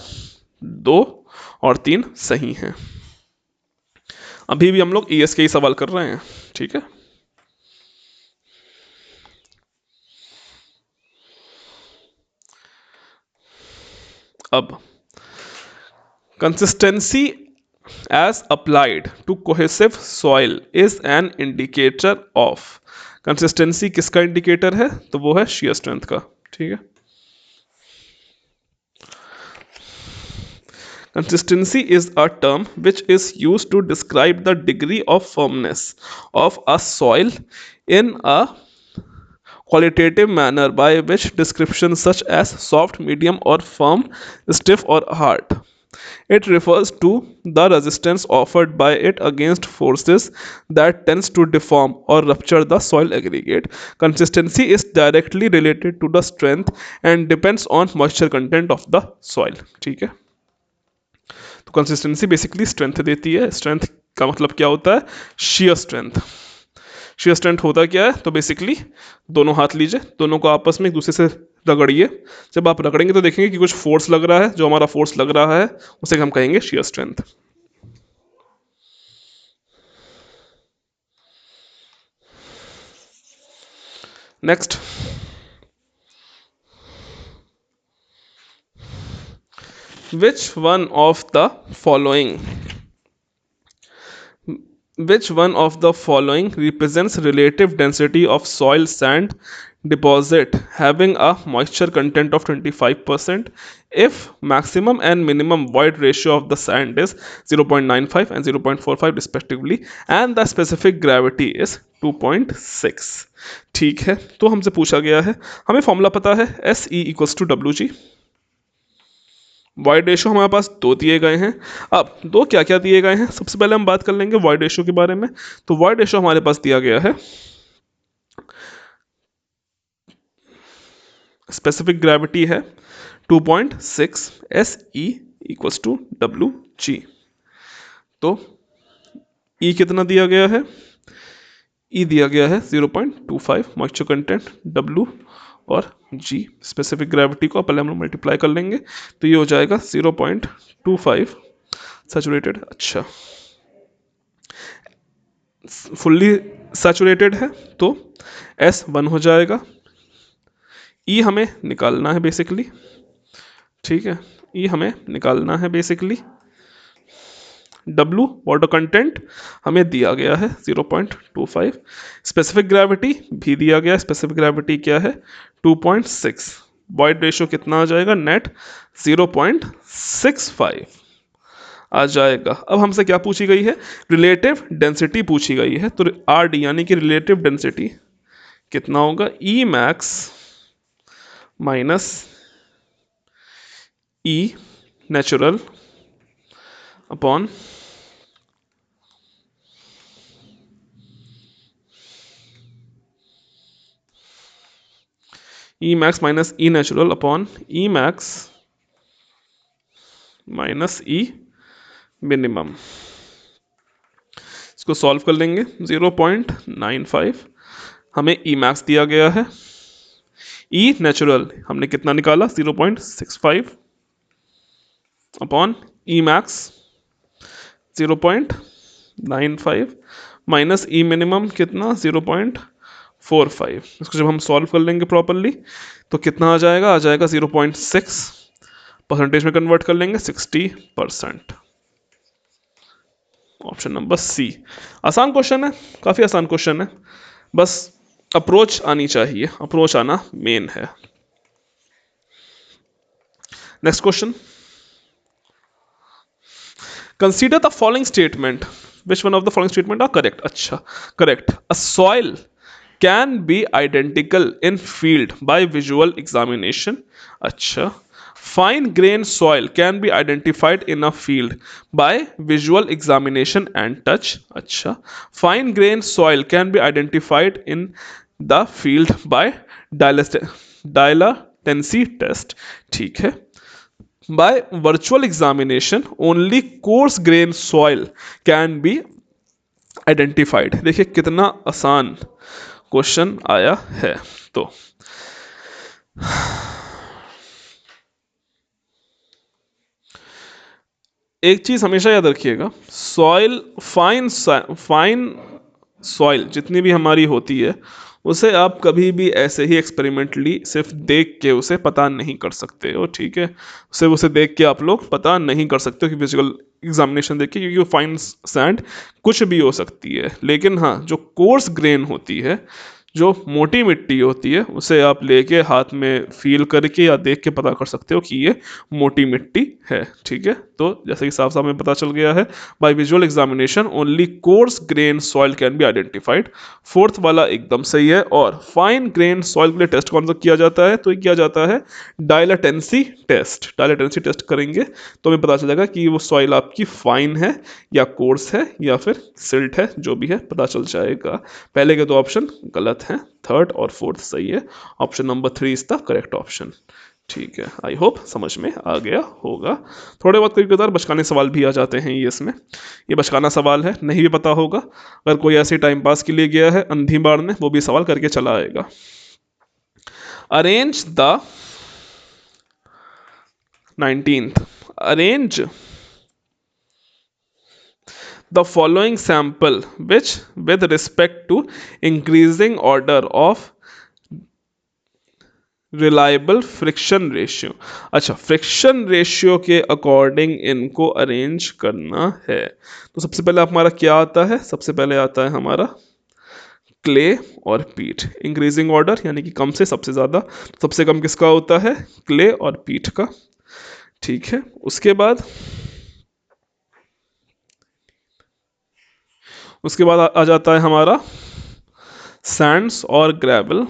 2 और 3 सही हैं। अभी भी हम लोग ईएस के ही सवाल कर रहे हैं, ठीक है। अब consistency as applied to cohesive soil is an indicator of, consistency किसका इंडिकेटर है, तो वो है शियर स्ट्रेंथ का, ठीक है। Consistency is a term which is used to describe the degree of firmness of a soil in a qualitative manner, by which descriptions such as soft, medium, or firm, stiff, or hard. It refers to the resistance offered by it against forces that tends to deform or rupture the soil aggregate. Consistency is directly related to the strength and depends on moisture content of the soil. ठीक है, तो कंसिस्टेंसी बेसिकली स्ट्रेंथ देती है। स्ट्रेंथ का मतलब क्या होता है, शियर स्ट्रेंथ। शियर स्ट्रेंथ होता क्या है, तो बेसिकली दोनों हाथ लीजिए, दोनों को आपस में एक दूसरे से रगड़िए। जब आप रगड़ेंगे तो देखेंगे कि कुछ फोर्स लग रहा है, जो हमारा फोर्स लग रहा है उसे हम कहेंगे shear strength. Next, which one of the following Which one of the following represents relative density of soil sand deposit having a moisture content of 25% if maximum and minimum void ratio of the sand is 0.95 and 0.45 respectively and the specific gravity is 2.6। ठीक है, तो हमसे पूछा गया है, हमें फॉर्मूला पता है S E equals to W G. Void ratio हमारे पास दो दिए गए हैं। अब दो क्या क्या दिए गए हैं, सबसे पहले हम बात कर लेंगे वाइड रेशो के बारे में। तो वाइड रेशो हमारे पास दिया गया है, स्पेसिफिक ग्रेविटी है 2.6, S E equals to W G. तो ई कितना दिया गया है, ई दिया गया है 0.25 मॉइस्चर कंटेंट, डब्ल्यू और जी स्पेसिफिक ग्रेविटी को पहले हम लोग मल्टीप्लाई कर लेंगे तो ये हो जाएगा 0.25 सैचुरेटेड। अच्छा, फुल्ली सैचुरेटेड है तो एस 1 हो जाएगा। ई हमें निकालना है बेसिकली, ठीक है, ई हमें निकालना है बेसिकली। डब्लू वाटर कंटेंट हमें दिया गया है 0.25, स्पेसिफिक ग्रेविटी भी दिया गया है, स्पेसिफिक ग्रेविटी क्या है 2.6, वॉइड रेशियो कितना आ जाएगा नेट 0.65 आ जाएगा। अब हमसे क्या पूछी गई है, रिलेटिव डेंसिटी पूछी गई है, तो आर डी यानी कि रिलेटिव डेंसिटी कितना होगा, ई मैक्स माइनस ई natural upon E max minus ई natural upon E max minus E minimum. इसको सॉल्व कर लेंगे, 0.95 हमें ई मैक्स दिया गया है, ई नेचुरल हमने कितना निकाला 0.65 upon E max 0.95 minus E minimum कितना 0.45। इसको जब हम सॉल्व कर लेंगे प्रॉपरली तो कितना आ जाएगा, आ जाएगा 0.6, परसेंटेज में कन्वर्ट कर लेंगे 60%। Option number C. आसान क्वेश्चन है, काफ़ी आसान क्वेश्चन है, बस अप्रोच आनी चाहिए, अप्रोच आना मेन है। Next question, consider the following statement, which one of the following statement are correct. अच्छा, correct, a soil can be identical in field by visual examination. अच्छा, fine grained soil can be identified in a field by visual examination and touch। अच्छा, fine grained soil can be identified in the field by dilatancy test। ठीक है, by virtual examination only coarse grained soil can be identified। देखिए कितना आसान क्वेश्चन आया है। तो एक चीज़ हमेशा याद रखिएगा, सॉइल फाइन सॉइल जितनी भी हमारी होती है उसे आप कभी भी ऐसे ही एक्सपेरिमेंटली सिर्फ देख के उसे पता नहीं कर सकते हो। ठीक है, सिर्फ उसे देख के आप लोग पता नहीं कर सकते हो कि फिजिकल एग्जामिनेशन देख के, क्योंकि वो फाइन सैंड कुछ भी हो सकती है। लेकिन हाँ, जो कोर्स ग्रेन होती है, जो मोटी मिट्टी होती है, उसे आप लेके हाथ में फील करके या देख के पता कर सकते हो कि ये मोटी मिट्टी है। ठीक है, तो जैसे कि साफ साफ में पता चल गया है, by visual examination only coarse grain soil can be identified. Fourth वाला एकदम सही है। और फाइन ग्रेन सॉइल के लिए टेस्ट कौन सा किया जाता है, तो ये किया जाता है डायलेटेंसी टेस्ट। डायलेटेंसी टेस्ट करेंगे तो हमें पता चलेगा कि वो सॉइल आपकी फाइन है या कोर्स है या फिर सिल्ट है, जो भी है पता चल जाएगा। पहले के दो ऑप्शन गलत हैं, थर्ड और फोर्थ सही है। Option number 3 is the correct option. ठीक है, आई होप समझ में आ गया होगा। थोड़े बहुत कभी कदार बचकाने सवाल भी आ जाते हैं ये इसमें, ये बचकाना सवाल है, नहीं भी पता होगा, अगर कोई ऐसे टाइम पास के लिए गया है अंधी मारने, वो भी सवाल करके चला आएगा। Arrange the 19th, arrange the following sample which with respect to increasing order of reliable friction ratio. अच्छा, फ्रिक्शन रेशियो के अकॉर्डिंग इनको अरेंज करना है। तो सबसे पहले हमारा क्या आता है? सबसे पहले आता है हमारा क्ले और पीट, इंक्रीजिंग ऑर्डर, यानी कि कम से सबसे ज़्यादा। सबसे कम किसका होता है? क्ले और पीट का। ठीक है, उसके बाद आ जाता है हमारा सैंड्स और ग्रेवल।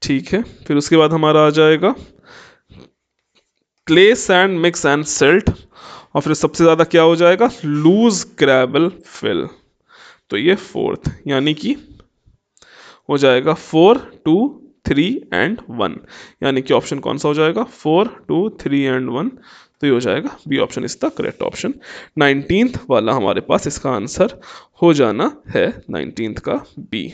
ठीक है, फिर उसके बाद हमारा आ जाएगा clay sand mix and silt, और फिर सबसे ज़्यादा क्या हो जाएगा? Loose gravel fill. तो ये फोर्थ, यानी कि हो जाएगा 4, 2, 3 एंड 1, यानी कि ऑप्शन कौन सा हो जाएगा? 4, 2, 3 एंड 1। तो ये हो जाएगा B option is the correct option. 19th वाला हमारे पास इसका आंसर हो जाना है, 19th का बी।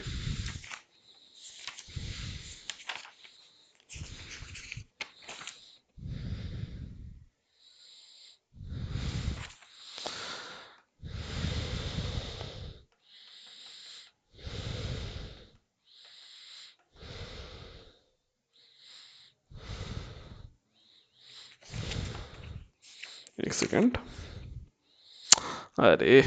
एक सेकेंड, अरे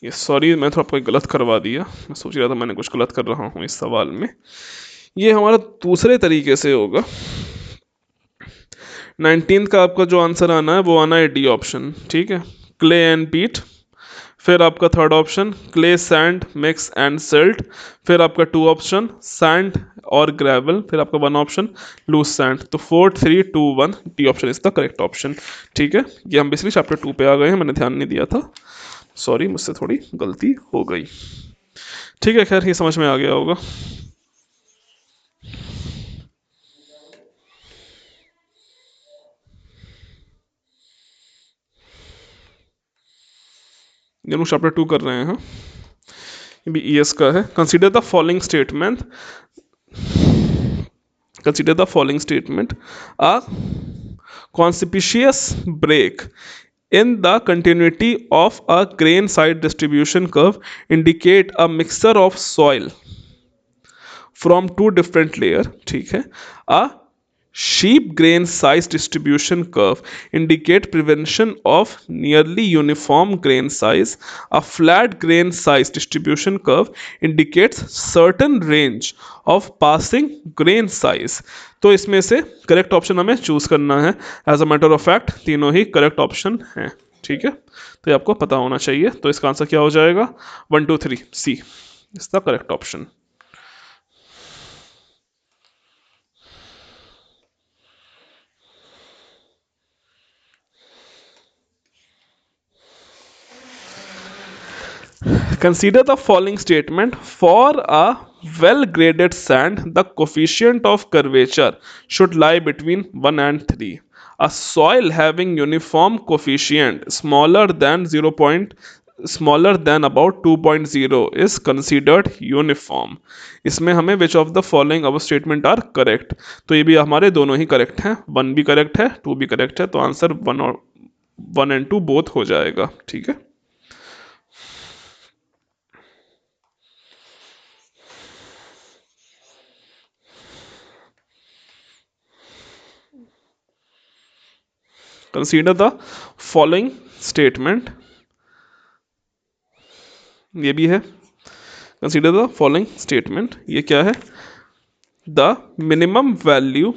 ये सॉरी, मैं थोड़ा आपको गलत करवा दिया। मैं सोच रहा था मैंने कुछ गलत कर रहा हूँ इस सवाल में। ये हमारा दूसरे तरीके से होगा। 19th का आपका जो आंसर आना है वो आना है डी ऑप्शन। ठीक है, क्ले एंड पीट। फिर आपका third option clay sand mix and silt. फिर आपका 2 ऑप्शन सैंड और ग्रेवल। फिर आपका 1 ऑप्शन लूज सैंड। तो 4, 3, 2, 1 D option is the correct option. ठीक है, ये हम बेसिकली चैप्टर 2 पे आ गए हैं, मैंने ध्यान नहीं दिया था, सॉरी, मुझसे थोड़ी गलती हो गई। ठीक है, खैर ये समझ में आ गया होगा। ये लोग चैप्टर 2 कर रहे हैं। ये भी ईएस का है। Consider the following statement, consider the following statement: a conspicuous break in the continuity of a grain side distribution curve indicate a mixture of soil from two different layer। ठीक है, a sheep grain size distribution curve indicate prevention of nearly uniform grain size। A flat grain size distribution curve indicates certain range of passing grain size। तो इसमें से करेक्ट ऑप्शन हमें चूज करना है। As a matter of fact तीनों ही करेक्ट ऑप्शन हैं। ठीक है, तो ये आपको पता होना चाहिए। तो इसका आंसर क्या हो जाएगा? 1, 2, 3 C is the correct option. Consider the following statement: for a well graded sand, the coefficient of curvature should lie between 1 and 3. A soil having uniform coefficient smaller than about 2.0 is considered uniform। इसमें हमें which of the following above statement are correct? तो ये भी हमारे दोनों ही करेक्ट हैं, 1 भी करेक्ट है, 2 भी करेक्ट है, तो आंसर 1 और 2 बोथ हो जाएगा। ठीक है, कंसीडर द फॉलोइंग स्टेटमेंट, ये भी है। कंसीडर द फॉलोइंग स्टेटमेंट, ये क्या है? The minimum value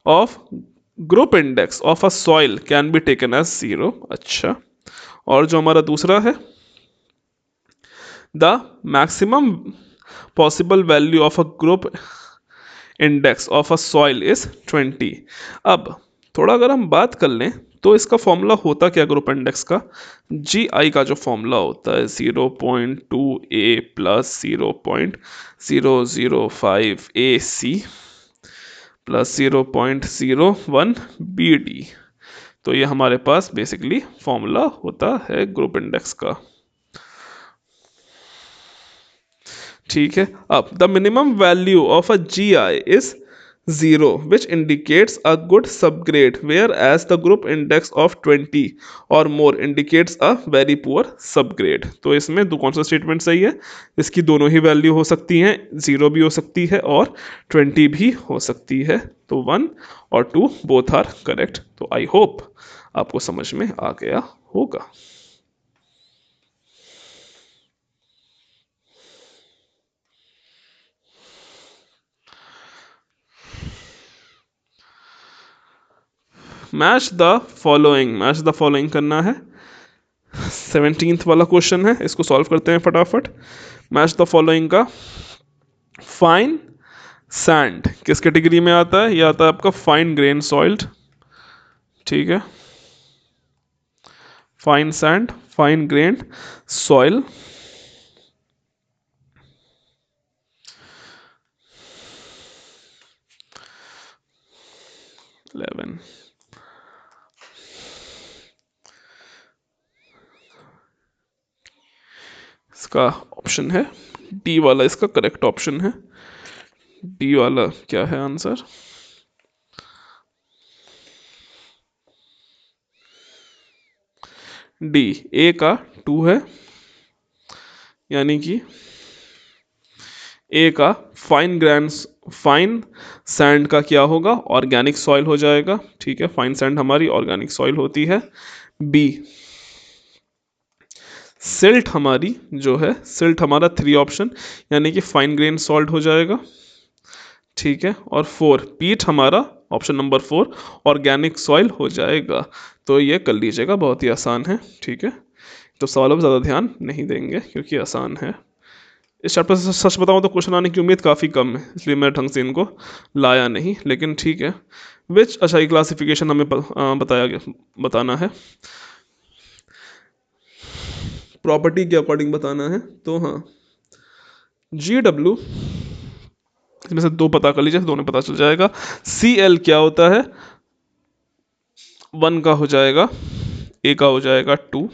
of group index of a soil can be taken as 0। अच्छा, और जो हमारा दूसरा है, the maximum possible value of a group index of a soil is 20। अब थोड़ा अगर हम बात कर लें तो इसका फॉर्मूला होता क्या ग्रुप इंडेक्स का? जी आई का जो फॉर्मूला होता है 0.2 a plus 0.005 AC plus 0.01 BD। तो ये हमारे पास बेसिकली फॉर्मूला होता है ग्रुप इंडेक्स का। ठीक है, अब the minimum value of a G I is 0 which indicates a good subgrade whereas the group index of 20 or more indicates a very poor subgrade। तो इसमें दो कौन सा स्टेटमेंट सही है? इसकी दोनों ही वैल्यू हो सकती हैं, 0 भी हो सकती है और 20 भी हो सकती है। तो 1 और 2 बोथ आर करेक्ट। तो आई होप आपको समझ में आ गया होगा। मैच द फॉलोइंग करना है। 17th वाला क्वेश्चन है, इसको सॉल्व करते हैं फटाफट। मैच द फॉलोइंग का फाइन सैंड किस कैटेगरी में आता है? ये आता है आपका फाइन ग्रेन सॉइल्ड। ठीक है, fine sand, fine grain soil. Eleven इसका ऑप्शन है डी वाला, इसका करेक्ट ऑप्शन है। डी वाला क्या है आंसर? डी। ए का 2 है, यानी कि ए का फाइन सैंड का क्या होगा? ऑर्गेनिक सॉइल हो जाएगा। ठीक है, फाइन सैंड हमारी ऑर्गेनिक सॉइल होती है। बी सिल्ट हमारी जो है, सिल्ट हमारा 3 ऑप्शन, यानी कि फाइन ग्रेन सॉल्ट हो जाएगा। ठीक है, और 4 पीट हमारा ऑप्शन नंबर 4 ऑर्गेनिक सॉइल हो जाएगा। तो ये कर लीजिएगा, बहुत ही आसान है। ठीक है, तो सवालों पर ज़्यादा ध्यान नहीं देंगे क्योंकि आसान है। इस चैप्टर से सच बताऊं तो क्वेश्चन आने की उम्मीद काफ़ी कम है, इसलिए मैं ढंग से इनको लाया नहीं, लेकिन ठीक है। विच अच्छा, ये क्लासिफिकेशन हमें बताया गया, बताना है, प्रॉपर्टी के अकॉर्डिंग बताना है। तो हाँ, GW इसमें से 2 पता कर लीजिए, दोनों पता चल जाएगा। CL क्या होता है? 1 का हो जाएगा, ए का हो जाएगा 2।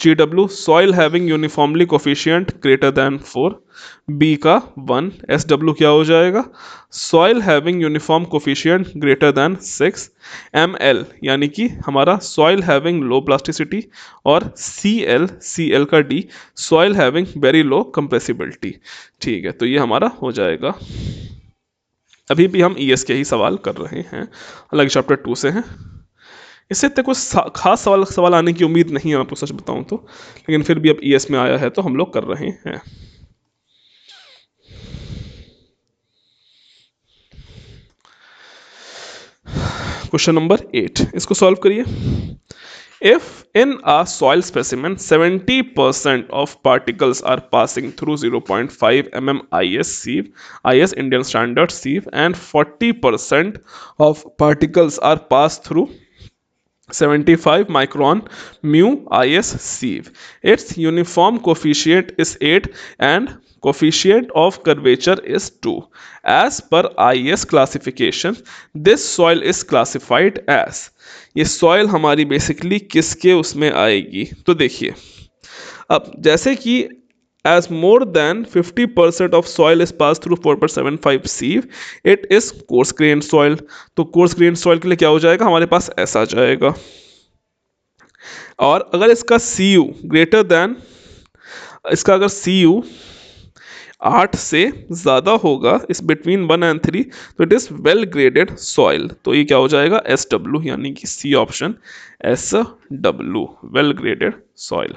GW soil having uniformly coefficient greater than 4, B का 1। SW क्या हो जाएगा? Soil having uniform coefficient greater than 6। ML यानी कि हमारा सॉइल हैविंग लो प्लास्टिसिटी, और CL का D soil having very low compressibility. ठीक है, तो ये हमारा हो जाएगा। अभी भी हम ES के ही सवाल कर रहे हैं, हालांकि चैप्टर 2 से हैं। इससे इतने कुछ खास सवाल आने की उम्मीद नहीं है आपको, सच बताऊं तो, लेकिन फिर भी अब ES में आया है तो हम लोग कर रहे हैं। क्वेश्चन नंबर 8, इसको सॉल्व करिए। If in a soil specimen 70% of particles are passing through 0.5 mm IS sieve, IS Indian standard sieve, and 40% of particles are passed through 75 micron mu IS sieve, its uniform coefficient is 8 and coefficient of curvature is 2. As per IS classification, this soil is classified as। ये सॉइल हमारी बेसिकली किसके उसमें आएगी? तो देखिए, अब जैसे कि as more than 50% of soil is passed through 4.75 sieve, it is coarse grained soil। तो coarse grained soil के लिए क्या हो जाएगा? हमारे पास ऐसा आ जाएगा। और अगर इसका CU ग्रेटर देन, इसका अगर CU 8 से ज़्यादा होगा, इस बिटवीन 1 and 3, तो it is well graded soil. तो ये क्या हो जाएगा? SW, यानी कि C option SW, well graded soil.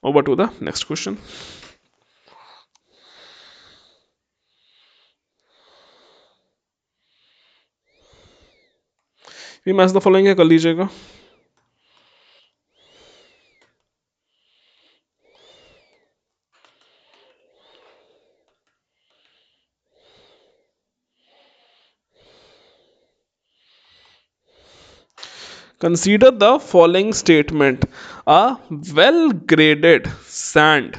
Over to the next question. ये मैच द फॉलोइंग है, कर लीजिएगा। Consider the following statement: a well graded sand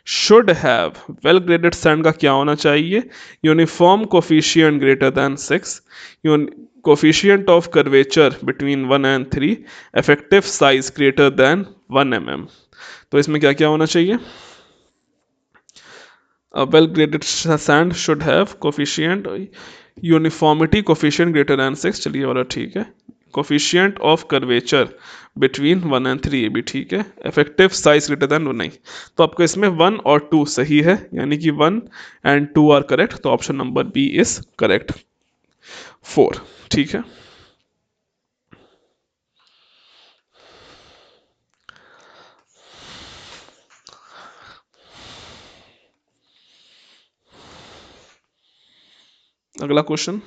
should have, well graded sand का क्या होना चाहिए? Uniform coefficient greater than 6, coefficient of curvature between 1 and 3, effective size greater than 1 mm। तो इसमें क्या क्या होना चाहिए? A well graded sand should have coefficient uniformity coefficient greater than 6, चलिए ये वाला ठीक है. Coefficient of curvature between 1 and 3, ये भी ठीक है. Effective size greater than 1, नहीं. तो आपको इसमें 1 और 2 सही है, यानी कि 1 and 2 are correct, तो option number B is correct. 4 ठीक है. अगला क्वेश्चन.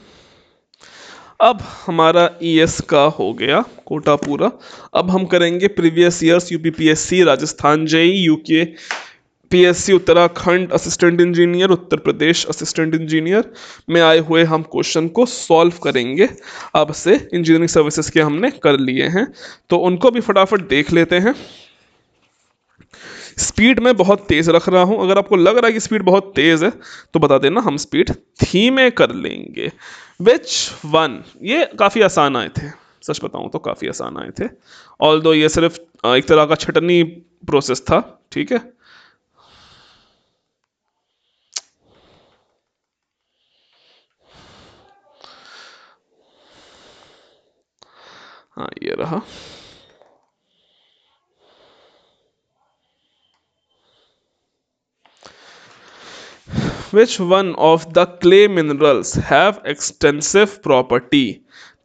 अब हमारा ईएस का हो गया कोटा पूरा. अब हम करेंगे previous years UPPSC Rajasthan JE, UK PSC Uttarakhand assistant engineer, Uttar Pradesh assistant engineer में आए हुए हम क्वेश्चन को सॉल्व करेंगे. अब से इंजीनियरिंग सर्विसेज के हमने कर लिए हैं, तो उनको भी फटाफट देख लेते हैं. स्पीड में बहुत तेज रख रहा हूं, अगर आपको लग रहा है कि स्पीड बहुत तेज है तो बता देना, हम स्पीड धीमे कर लेंगे. विच वन, ये काफ़ी आसान आए थे, सच बताऊं तो काफ़ी आसान आए थे. ऑल्दो ये सिर्फ एक तरह का छटनी प्रोसेस था. ठीक है. हाँ ये रहा. Which one of the clay minerals have extensive property?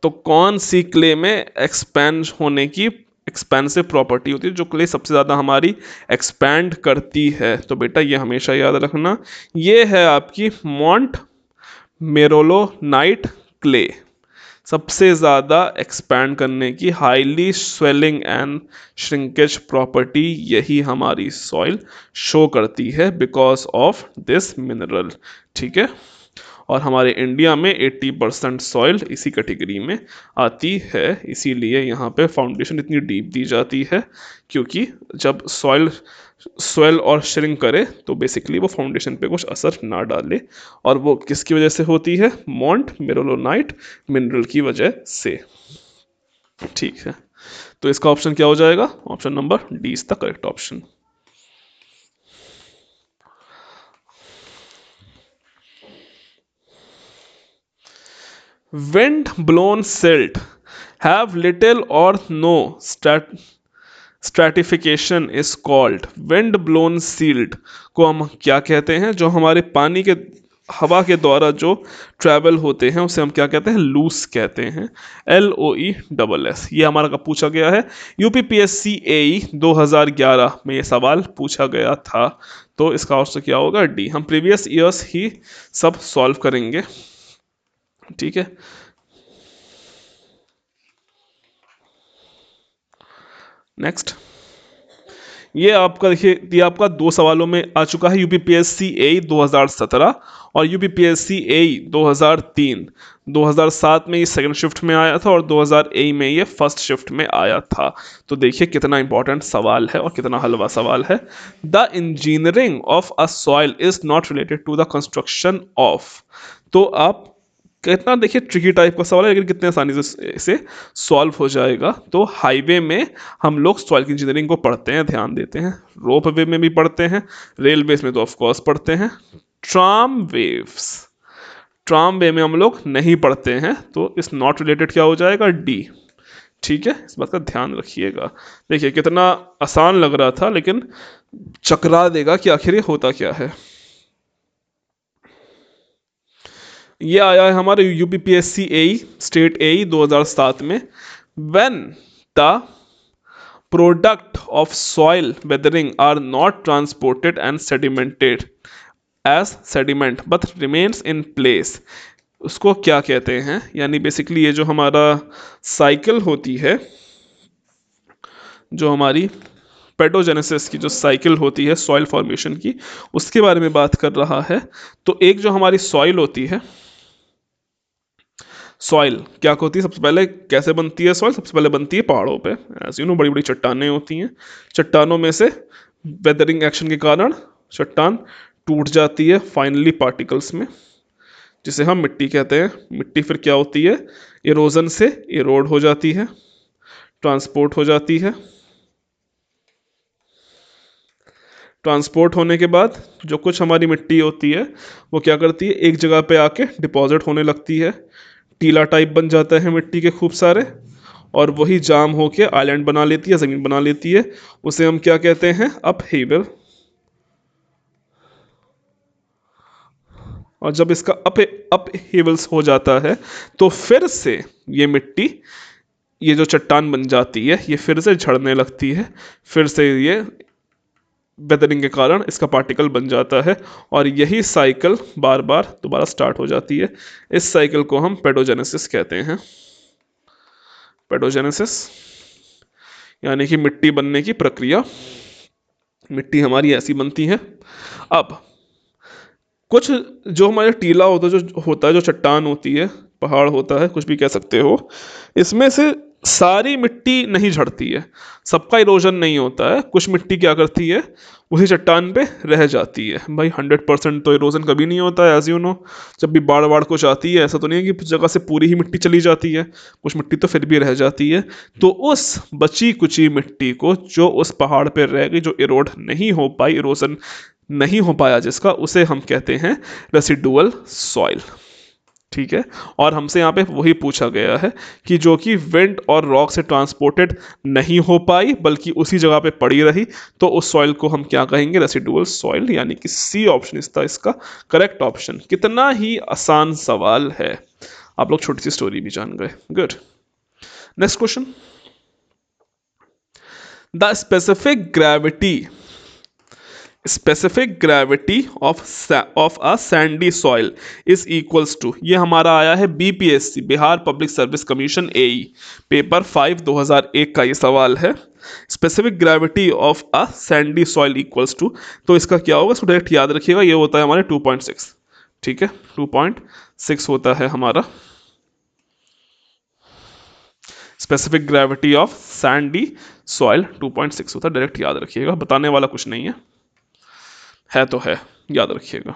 तो कौन सी क्ले में एक्सपैंड होने की एक्सपेंसिव प्रॉपर्टी होती है, जो क्ले सबसे ज़्यादा हमारी एक्सपैंड करती है? तो बेटा ये हमेशा याद रखना, ये है आपकी मॉन्ट मेरोलोनाइट क्ले. सबसे ज़्यादा एक्सपैंड करने की highly swelling and shrinkage property यही हमारी सॉइल शो करती है बिकॉज ऑफ दिस मिनरल. ठीक है. और हमारे इंडिया में 80% सॉइल इसी कैटेगरी में आती है, इसीलिए यहाँ पे फाउंडेशन इतनी डीप दी जाती है, क्योंकि जब सॉइल स्वेल और श्रिंक करे तो बेसिकली वो फाउंडेशन पे कुछ असर ना डाले, और वो किसकी वजह से होती है? मॉन्ट मेरोलोनाइट मिनरल की वजह से. ठीक है. तो इसका ऑप्शन क्या हो जाएगा? Option number D is the correct option. Wind blown silt have little or no stratification is called. Wind blown silt को हम क्या कहते हैं? जो हमारे पानी के हवा के द्वारा जो ट्रैवल होते हैं उसे हम क्या कहते हैं? लूस कहते हैं. LOESS. ये हमारा कब पूछा गया है? यूपीपीएससी AE 2011 में ये सवाल पूछा गया था. तो इसका आंसर क्या होगा? डी. हम प्रीवियस ईयर्स ही सब सॉल्व करेंगे. ठीक है. नेक्स्ट. ये आपका देखिए, ये आपका 2 सवालों में आ चुका है. यूपीपीएससी AE 2017 और यूपीपीएससी AE 2003. 2007 में ये सेकंड शिफ्ट में आया था और 2001 में ये फर्स्ट शिफ्ट में आया था. तो देखिए कितना इंपॉर्टेंट सवाल है और कितना हलवा सवाल है. The engineering of a soil is not related to the construction of. तो आप कितना देखिए ट्रिकी टाइप का सवाल है, लेकिन कितने आसानी से इसे सॉल्व हो जाएगा. तो हाईवे में हम लोग सॉइल की इंजीनियरिंग को पढ़ते हैं, ध्यान देते हैं. रोप वे में भी पढ़ते हैं, रेलवेज में तो ऑफ कोर्स पढ़ते हैं. ट्राम वेव्स, ट्राम वे में हम लोग नहीं पढ़ते हैं, तो इस नॉट रिलेटेड क्या हो जाएगा? डी. ठीक है. इस बात का ध्यान रखिएगा. देखिए कितना आसान लग रहा था, लेकिन चकरा देगा कि आखिर ये होता क्या है. ये आया है हमारे यूपीपीएससी AE स्टेट AE 2007 में. When the product of soil weathering are not transported and sedimented as sediment but remains in place, उसको क्या कहते हैं? यानी बेसिकली ये जो हमारा साइकिल होती है, जो हमारी पेडोजेनेसिस की जो साइकिल होती है सॉइल फॉर्मेशन की, उसके बारे में बात कर रहा है. तो एक जो हमारी सॉइल होती है, सॉइल क्या होती है? सबसे पहले कैसे बनती है सॉइल? सबसे पहले बनती है पहाड़ों पे. एज यू नो, बड़ी बड़ी चट्टानें होती हैं. चट्टानों में से वेदरिंग एक्शन के कारण चट्टान टूट जाती है फाइनली पार्टिकल्स में, जिसे हम मिट्टी कहते हैं. मिट्टी फिर क्या होती है? इरोजन से इरोड हो जाती है, ट्रांसपोर्ट हो जाती है, ट्रांसपोर्ट होने के बाद जो कुछ हमारी मिट्टी होती है वो क्या करती है, एक जगह पे आके डिपॉजिट होने लगती है, टीला टाइप बन जाता है मिट्टी के खूब सारे, और वही जाम होके आइलैंड बना लेती है, ज़मीन बना लेती है। उसे हम क्या कहते हैं, अपहीवल। और जब इसका अपहीवल्स हो जाता है तो फिर से ये मिट्टी, ये जो चट्टान बन जाती है, ये फिर से झड़ने लगती है, फिर से ये वेदरिंग के कारण इसका पार्टिकल बन जाता है, और यही साइकिल बार बार दोबारा स्टार्ट हो जाती है। इस साइकिल को हम पेडोजेनेसिस कहते हैं। पेडोजेनेसिस यानी कि मिट्टी बनने की प्रक्रिया। मिट्टी हमारी ऐसी बनती है। अब कुछ जो हमारे टीला होता है जो चट्टान होती है, पहाड़ होता है, कुछ भी कह सकते हो, इसमें से सारी मिट्टी नहीं झड़ती है, सबका इरोजन नहीं होता है। कुछ मिट्टी क्या करती है, उसी चट्टान पे रह जाती है। भाई 100% तो इरोजन कभी नहीं होता है, एज यू नो। जब भी बाढ़ बाढ़ कुछ आती है, ऐसा तो नहीं है कि जगह से पूरी ही मिट्टी चली जाती है, कुछ मिट्टी तो फिर भी रह जाती है। तो उस बची कुची मिट्टी को जो उस पहाड़ पे रह गई, जो इरोड नहीं हो पाई, इरोजन नहीं हो पाया जिसका, उसे हम कहते हैं रेसिडुअल सॉइल। ठीक है। और हमसे यहाँ पे वही पूछा गया है कि जो कि विंड और रॉक से ट्रांसपोर्टेड नहीं हो पाई बल्कि उसी जगह पे पड़ी रही, तो उस सॉइल को हम क्या कहेंगे, रेसिडुअल सॉइल। यानी कि सी ऑप्शन इसका इसका करेक्ट ऑप्शन। कितना ही आसान सवाल है, आप लोग छोटी सी स्टोरी भी जान गए। Good. Next question. The specific gravity of a sandy soil is equals to, ये हमारा आया है BPSC, Bihar public service commission, AE, paper 5 2001 का ये सवाल है। Specific gravity of a sandy soil equals to, तो इसका क्या होगा, इसको डायरेक्ट याद रखिएगा, ये होता है हमारे 2.6। ठीक है, 2.6 होता है हमारा specific gravity of Sandy soil, 2.6 होता है, डायरेक्ट याद रखिएगा, बताने वाला कुछ नहीं है तो है, याद रखिएगा।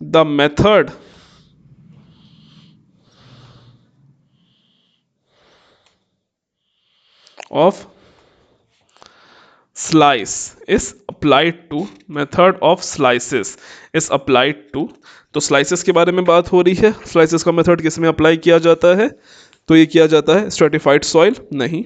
The method of slice is applied to, method of slices is applied to, तो स्लाइसिस के बारे में बात हो रही है। स्लाइसिस का मेथड किस में अप्लाई किया जाता है, तो ये किया जाता है स्ट्रेटिफाइड सॉइल नहीं,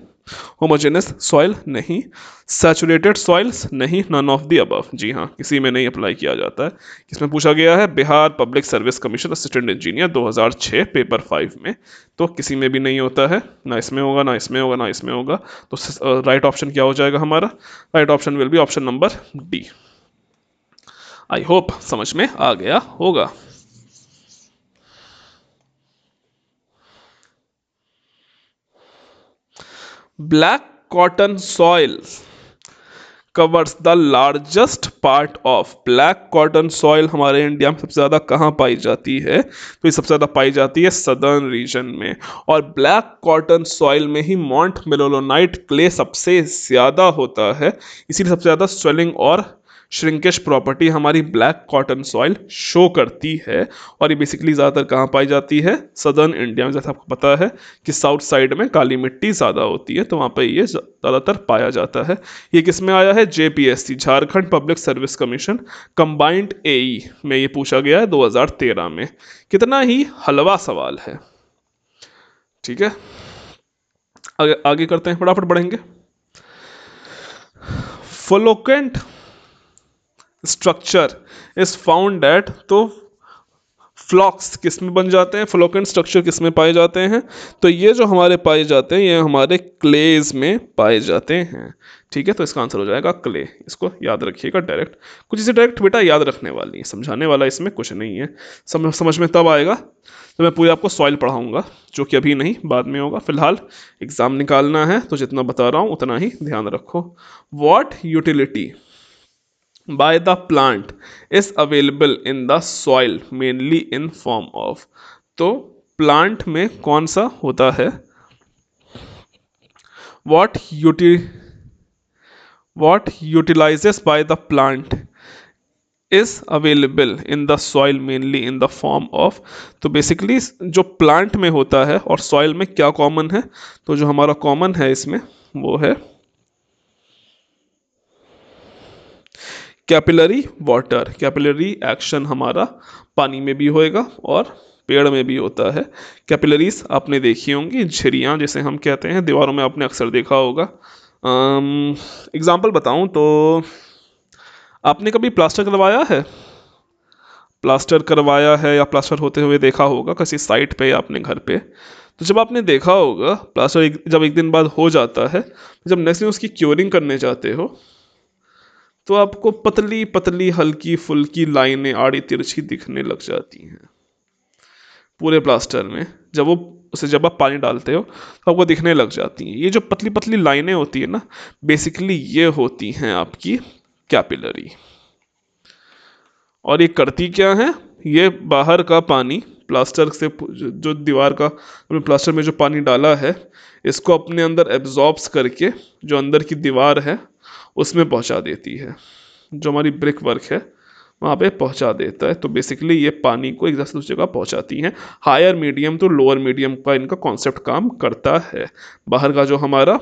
होमोजेनस सॉइल नहीं, सैचुरेटेड सॉइल्स नहीं, नन ऑफ द अबव। जी हाँ, किसी में नहीं अप्लाई किया जाता है। इसमें पूछा गया है Bihar public service commission assistant engineer 2006 paper 5 में, तो किसी में भी नहीं होता है, ना इसमें होगा, ना इसमें होगा, ना इसमें होगा। तो राइट ऑप्शन क्या हो जाएगा हमारा, right option will be option number D. I hope समझ में आ गया होगा। Black cotton soil covers the largest part of, black cotton soil हमारे इंडिया में सबसे ज़्यादा कहाँ पाई जाती है, तो ये सबसे ज़्यादा पाई जाती है सदर्न रीजन में, और ब्लैक कॉटन सॉइल में ही मॉन्ट मेलोनाइट क्ले सबसे ज़्यादा होता है, इसीलिए सबसे ज़्यादा स्वेलिंग और श्रिंकेज प्रॉपर्टी हमारी ब्लैक कॉटन सॉइल शो करती है। और ये बेसिकली ज़्यादातर कहाँ पाई जाती है, सदर्न इंडिया में। जैसा आपको पता है कि साउथ साइड में काली मिट्टी ज़्यादा होती है, तो वहाँ पर ये ज़्यादातर पाया जाता है। ये किस में आया है, JPSC, Jharkhand public service commission combined AE में ये पूछा गया है 2013 में। कितना ही हलवा सवाल है। ठीक है, आगे करते हैं, फटाफट बढ़ेंगे। फ्लोकेंट स्ट्रक्चर इज फाउंड एट, तो फ्लॉक्स किस में बन जाते हैं, फ्लोकेंट स्ट्रक्चर किस में पाए जाते हैं, तो ये जो हमारे पाए जाते हैं ये हमारे क्लेज में पाए जाते हैं। ठीक है, तो इसका आंसर हो जाएगा क्ले। इसको याद रखिएगा डायरेक्ट, कुछ इसे डायरेक्ट बेटा याद रखने वाली है, समझाने वाला इसमें कुछ नहीं है। समझ में तब आएगा तो मैं पूरे आपको सॉइल पढ़ाऊंगा, जो कि अभी नहीं, बाद में होगा। फिलहाल एग्जाम निकालना है तो जितना बता रहा हूँ उतना ही ध्यान रखो। What utility by the plant is available in the soil mainly in form of, तो प्लांट में कौन सा होता है, what utilizes by the plant is available in the soil mainly in the form of, तो बेसिकली जो प्लांट में होता है और सॉइल में क्या कॉमन है, तो जो हमारा कॉमन है इसमें वो है कैपिलरी वाटर, कैपिलरी एक्शन हमारा पानी में भी होएगा और पेड़ में भी होता है। कैपिलरीज आपने देखी होंगी, झिरियाँ जिसे हम कहते हैं, दीवारों में आपने अक्सर देखा होगा। एग्जाम्पल बताऊं तो आपने कभी प्लास्टर करवाया है? प्लास्टर करवाया है या प्लास्टर होते हुए देखा होगा किसी साइट पे या अपने घर पे। तो जब आपने देखा होगा प्लास्टर जब एक दिन बाद हो जाता है, जब नेक्स्ट दिन उसकी क्योरिंग करने जाते हो तो आपको पतली पतली हल्की फुल्की लाइनें आड़ी तिरछी दिखने लग जाती हैं पूरे प्लास्टर में। जब आप पानी डालते हो तो आपको दिखने लग जाती हैं। ये जो पतली पतली लाइनें होती है ना, बेसिकली ये होती हैं आपकी कैपिलरी। और ये करती क्या है, ये बाहर का पानी प्लास्टर से जो दीवार का प्लास्टर में जो पानी डाला है, इसको अपने अंदर एब्जॉर्ब्स करके जो अंदर की दीवार है उसमें पहुंचा देती है। जो हमारी ब्रिक वर्क है वहाँ पे पहुंचा देता है। तो बेसिकली ये पानी को एक जगह से दूसरी जगह पहुंचाती हैं। हायर मीडियम तो लोअर मीडियम का इनका कॉन्सेप्ट काम करता है। बाहर का जो हमारा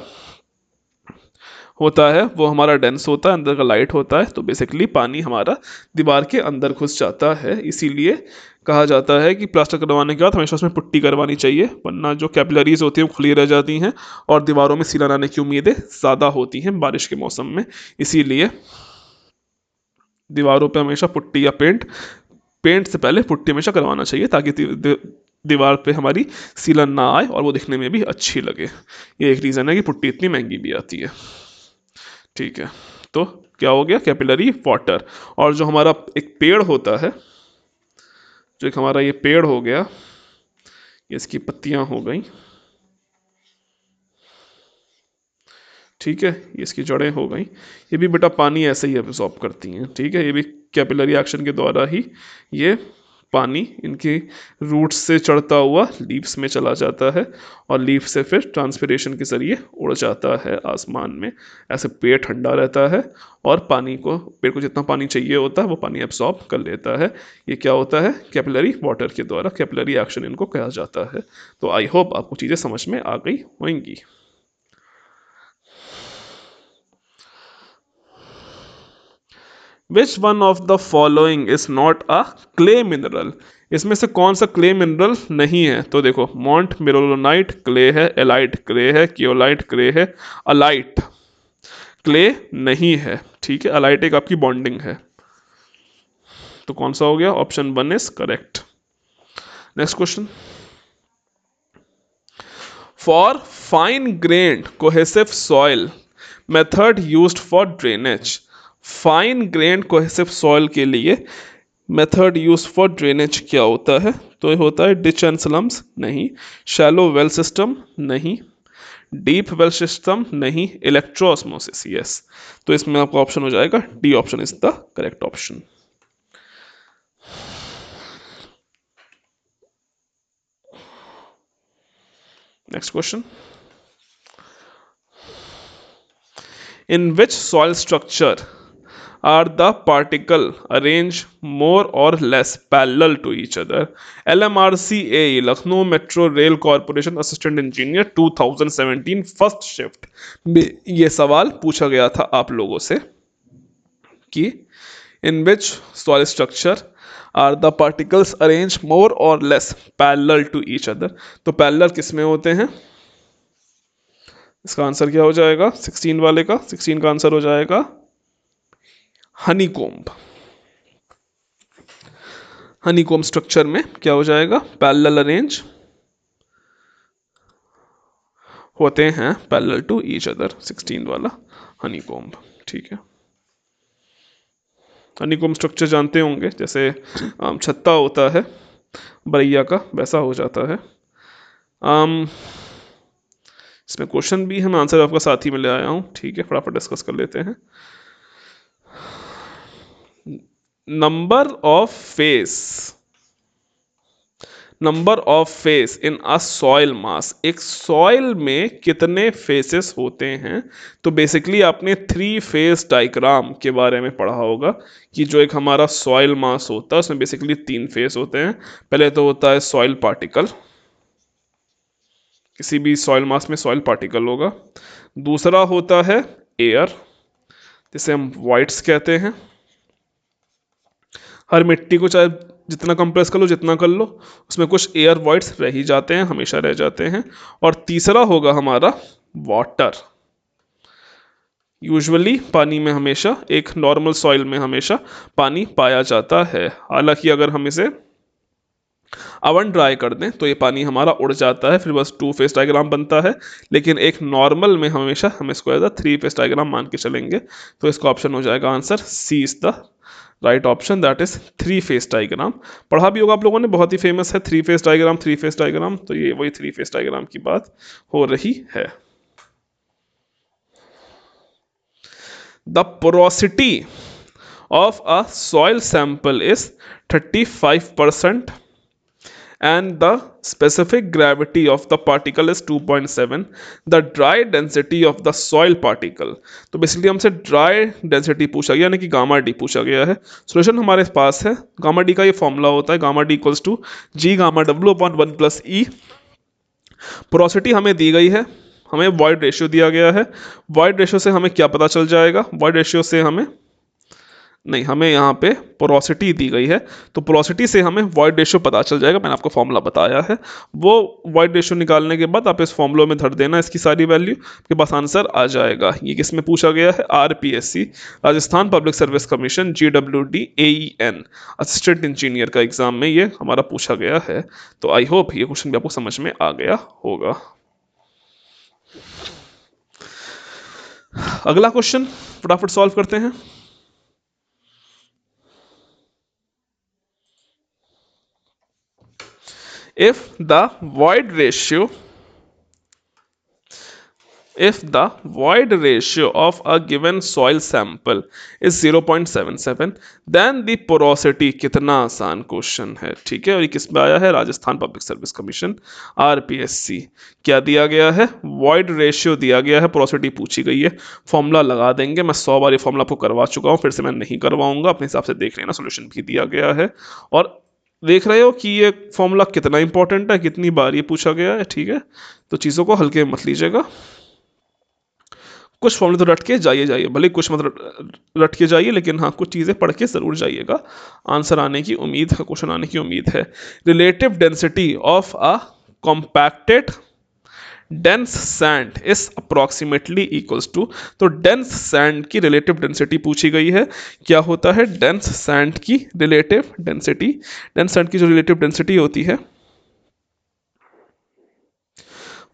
होता है वो हमारा डेंस होता है, अंदर का लाइट होता है। तो बेसिकली पानी हमारा दीवार के अंदर घुस जाता है। इसीलिए कहा जाता है कि प्लास्टर करवाने के बाद हमेशा उसमें पुट्टी करवानी चाहिए, वरना जो कैपिलरीज होती हैं वो खुली रह जाती हैं और दीवारों में सीलन आने की उम्मीदें ज़्यादा होती हैं बारिश के मौसम में। इसीलिए दीवारों पे हमेशा पुट्टी या पेंट से पहले पुट्टी हमेशा करवाना चाहिए, ताकि दीवार पे हमारी सीलन ना आए और वो दिखने में भी अच्छी लगे। ये एक रीज़न है कि पुट्टी इतनी महंगी भी आती है। ठीक है, तो क्या हो गया, कैपिलरी वाटर। और जो हमारा एक पेड़ होता है, जो एक हमारा ये पेड़ हो गया, ये इसकी पत्तियां हो गई, ठीक है, ये इसकी जड़ें हो गई। ये भी बेटा पानी ऐसे ही एब्जॉर्ब करती हैं, ठीक है। ये भी कैपिलरी एक्शन के द्वारा ही ये पानी इनकी रूट्स से चढ़ता हुआ लीव्स में चला जाता है और लीफ से फिर ट्रांसपिरेशन के जरिए उड़ जाता है आसमान में। ऐसे पेड़ ठंडा रहता है और पेड़ को जितना पानी चाहिए होता है वो पानी एब्जॉर्ब कर लेता है। ये क्या होता है, कैपिलरी वाटर के द्वारा कैपिलरी एक्शन इनको कहा जाता है। तो आई होप आपको चीज़ें समझ में आ गई होंगी। विच one of the following is not a clay mineral? इसमें से कौन सा क्ले मिनरल नहीं है? तो देखो, मॉन्ट मिरोलोनाइट क्ले है, एलाइट क्ले है, कियोलाइट क्ले है, अलाइट क्ले नहीं है, ठीक है। अलाइट एक आपकी बॉन्डिंग है। तो कौन सा हो गया, option 1 is correct. Next question, for fine grand cohesive soil method used for drainage. Fine grand cohesive soil के लिए मेथड यूज फॉर ड्रेनेज क्या होता है? तो ये होता है डिच एंड स्लम्स, नहीं। शैलो वेल सिस्टम, नहीं। डीप वेल सिस्टम, नहीं। इलेक्ट्रोऑस्मोसिस, यस। तो इसमें आपका ऑप्शन हो जाएगा D option is the correct option. Next question, in which soil structure are the particle arranged more or less parallel to each other? LMRCA, Lucknow metro rail corporation assistant engineer 2017 first shift में ये सवाल पूछा गया था आप लोगों से कि in which soil structure are the particles arrange more or less parallel to each other. तो पैरेलल किस में होते हैं? इसका आंसर क्या हो जाएगा 16 वाले का? 16 का आंसर हो जाएगा हनीकॉम्ब। हनीकॉम्ब स्ट्रक्चर में क्या हो जाएगा, पैरेलल अरेंज होते हैं पैरेलल टू ईच अदर, 16 वाला हनीकॉम्ब, ठीक है। हनीकॉम्ब स्ट्रक्चर जानते होंगे, जैसे छत्ता होता है बरैया का, वैसा हो जाता है। इसमें क्वेश्चन भी है, मैं आंसर आपका साथ ही में ले आया हूँ, ठीक है, फटाफट डिस्कस कर लेते हैं। Number of face in a soil मास, एक सॉइल में कितने फेसेस होते हैं? तो बेसिकली आपने 3 फेस डायग्राम के बारे में पढ़ा होगा कि जो एक हमारा सॉइल मास होता है उसमें बेसिकली 3 फेस होते हैं। पहले तो होता है सॉइल पार्टिकल, किसी भी सॉइल मास में सॉइल पार्टिकल होगा। दूसरा होता है एयर, जिसे हम वॉइड्स कहते हैं। हर मिट्टी को चाहे जितना कंप्रेस कर लो जितना कर लो, उसमें कुछ एयर वॉइड्स रह ही जाते हैं, हमेशा रह जाते हैं। और तीसरा होगा हमारा वाटर। यूजुअली पानी में हमेशा, एक नॉर्मल सॉइल में हमेशा पानी पाया जाता है। हालांकि अगर हम इसे अवन ड्राई कर दें तो ये पानी हमारा उड़ जाता है, फिर बस टू फेस डायग्राम बनता है। लेकिन एक नॉर्मल में हमेशा हम इसको as a three phase diagram मान के चलेंगे। तो इसका ऑप्शन हो जाएगा answer C is the right option, that is three phase diagram. पढ़ा भी होगा आप लोगों ने, बहुत ही फेमस है three phase diagram, three phase diagram. तो ये वही थ्री फेस डायग्राम की बात हो रही है। The porosity of a soil sample is 35% and the specific gravity of the particle is 2.7, the dry density of the soil particle। तो बेसिकली हमसे ड्राई डेंसिटी पूछा गया, यानी कि गामा डी पूछा गया है। सोल्यूशन हमारे पास है, गामा डी का ये फॉर्मूला होता है, gamma D equals to G gamma W upon 1 plus E. Porosity हमें दी गई है, हमें वॉइड रेशियो दिया गया है। वॉइड रेशियो से हमें क्या पता चल जाएगा? वॉइड रेशियो से हमें नहीं, हमें यहाँ पे पोरोसिटी दी गई है, तो पोरोसिटी से हमें वॉइड रेशियो पता चल जाएगा। मैंने आपको फॉर्मूला बताया है, वो वॉइड रेशियो निकालने के बाद आप इस फॉर्मूले में धर देना इसकी सारी वैल्यू, आपके पास आंसर आ जाएगा। ये किस में पूछा गया है? RPSC, Rajasthan public service commission, GWD AEN assistant engineer का एग्जाम में ये हमारा पूछा गया है। तो आई होप ये क्वेश्चन भी आपको समझ में आ गया होगा। अगला क्वेश्चन फटाफट सॉल्व करते हैं। if the void ratio of a given soil sample is 0.77 then the porosity, कितना आसान क्वेश्चन है, ठीक है। और ये किस में आया है? Rajasthan public service commission, RPSC. क्या दिया गया है? वॉइड रेशियो दिया गया है, पोरोसिटी पूछी गई है। फॉर्मूला लगा देंगे, मैं 100 बार ये फॉर्मूला आपको करवा चुका हूँ, फिर से मैं नहीं करवाऊंगा, अपने हिसाब से देख लेना। सोल्यूशन भी दिया गया है और देख रहे हो कि ये फॉर्मूला कितना इंपॉर्टेंट है, कितनी बार ये पूछा गया है, ठीक है। तो चीज़ों को हल्के में मत लीजिएगा। कुछ फॉर्मूले तो रट के जाइए, भले कुछ मत रट के जाइए, लेकिन हाँ कुछ चीज़ें पढ़ के ज़रूर जाइएगा। आंसर आने की उम्मीद है, क्वेश्चन आने की उम्मीद है। Relative density of a compacted dense sand is approximately equals to, तो डेंस सैंड की रिलेटिव डेंसिटी पूछी गई है। क्या होता है डेंस सैंड की रिलेटिव डेंसिटी? डेंस सैंड की जो रिलेटिव डेंसिटी होती है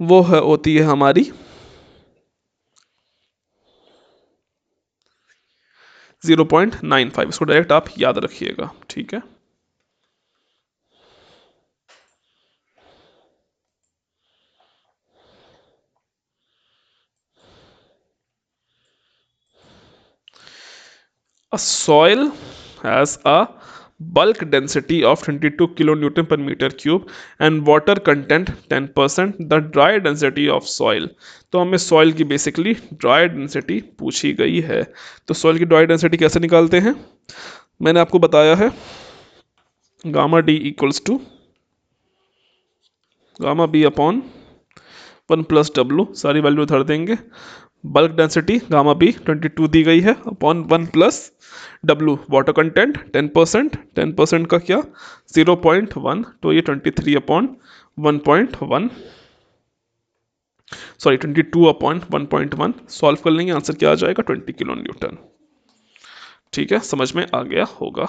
वो होती है हमारी 0.95। इसको डायरेक्ट आप याद रखिएगा, ठीक है। A soil has a bulk density of 22 kilonewton per meter cube and water content 10%, the dry density of soil। तो हमें सॉइल की बेसिकली ड्राई डेंसिटी पूछी गई है। तो सॉइल की ड्राई डेंसिटी कैसे निकालते हैं? मैंने आपको बताया है, gamma D equals to gamma B upon 1 plus W, सारी वैल्यू धर देंगे। बल्क डेंसिटी गामा बी 22 दी गई है upon 1 plus W, water content 10%, 10% का क्या 0.1, तो ये 23 अपॉन 1.1, सॉरी 22 अपॉन 1.1। सॉल्व कर लेंगे, आंसर क्या आ जाएगा? 20 किलो न्यूटन। ठीक है, समझ में आ गया होगा।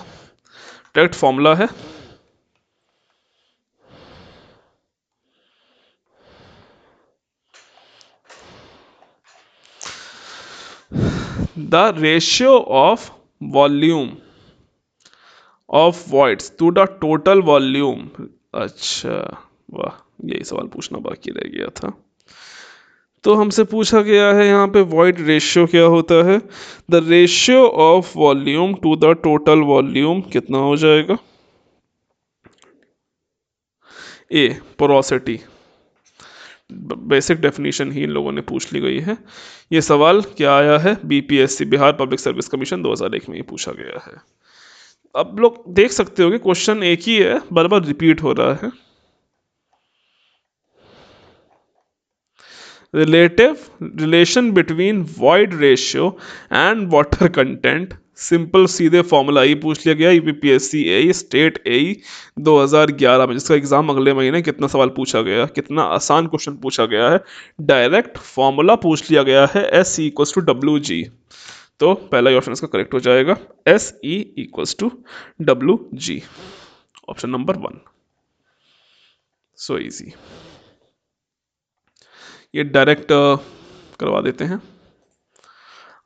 डायरेक्ट फॉर्मूला है, the ratio of volume of voids to the total volume. अच्छा, वाह, यही सवाल पूछना बाकी रह गया था। तो हमसे पूछा गया है यहाँ पे वॉइड रेशियो क्या होता है। The ratio of volume to the total volume कितना हो जाएगा? A, porosity. बेसिक डेफिनेशन ही इन लोगों ने पूछ ली गई है। ये सवाल क्या आया है? BPSC, Bihar public service commission 2001 में ये पूछा गया है। अब लोग देख सकते हो कि क्वेश्चन एक ही है, बार बार रिपीट हो रहा है। Relative relation between void ratio and water content simple सीधे फॉर्मूला ही पूछ लिया गया यूपीपीएससी ए स्टेट ए 2011 में, जिसका एग्जाम अगले महीने। कितना सवाल पूछा गया, कितना आसान क्वेश्चन पूछा गया है, डायरेक्ट फॉर्मूला पूछ लिया गया है, S E equals to W G. तो पहला ही ऑप्शन इसका करेक्ट हो जाएगा, S E equals to W G, option number 1। So easy, ये डायरेक्ट करवा देते हैं।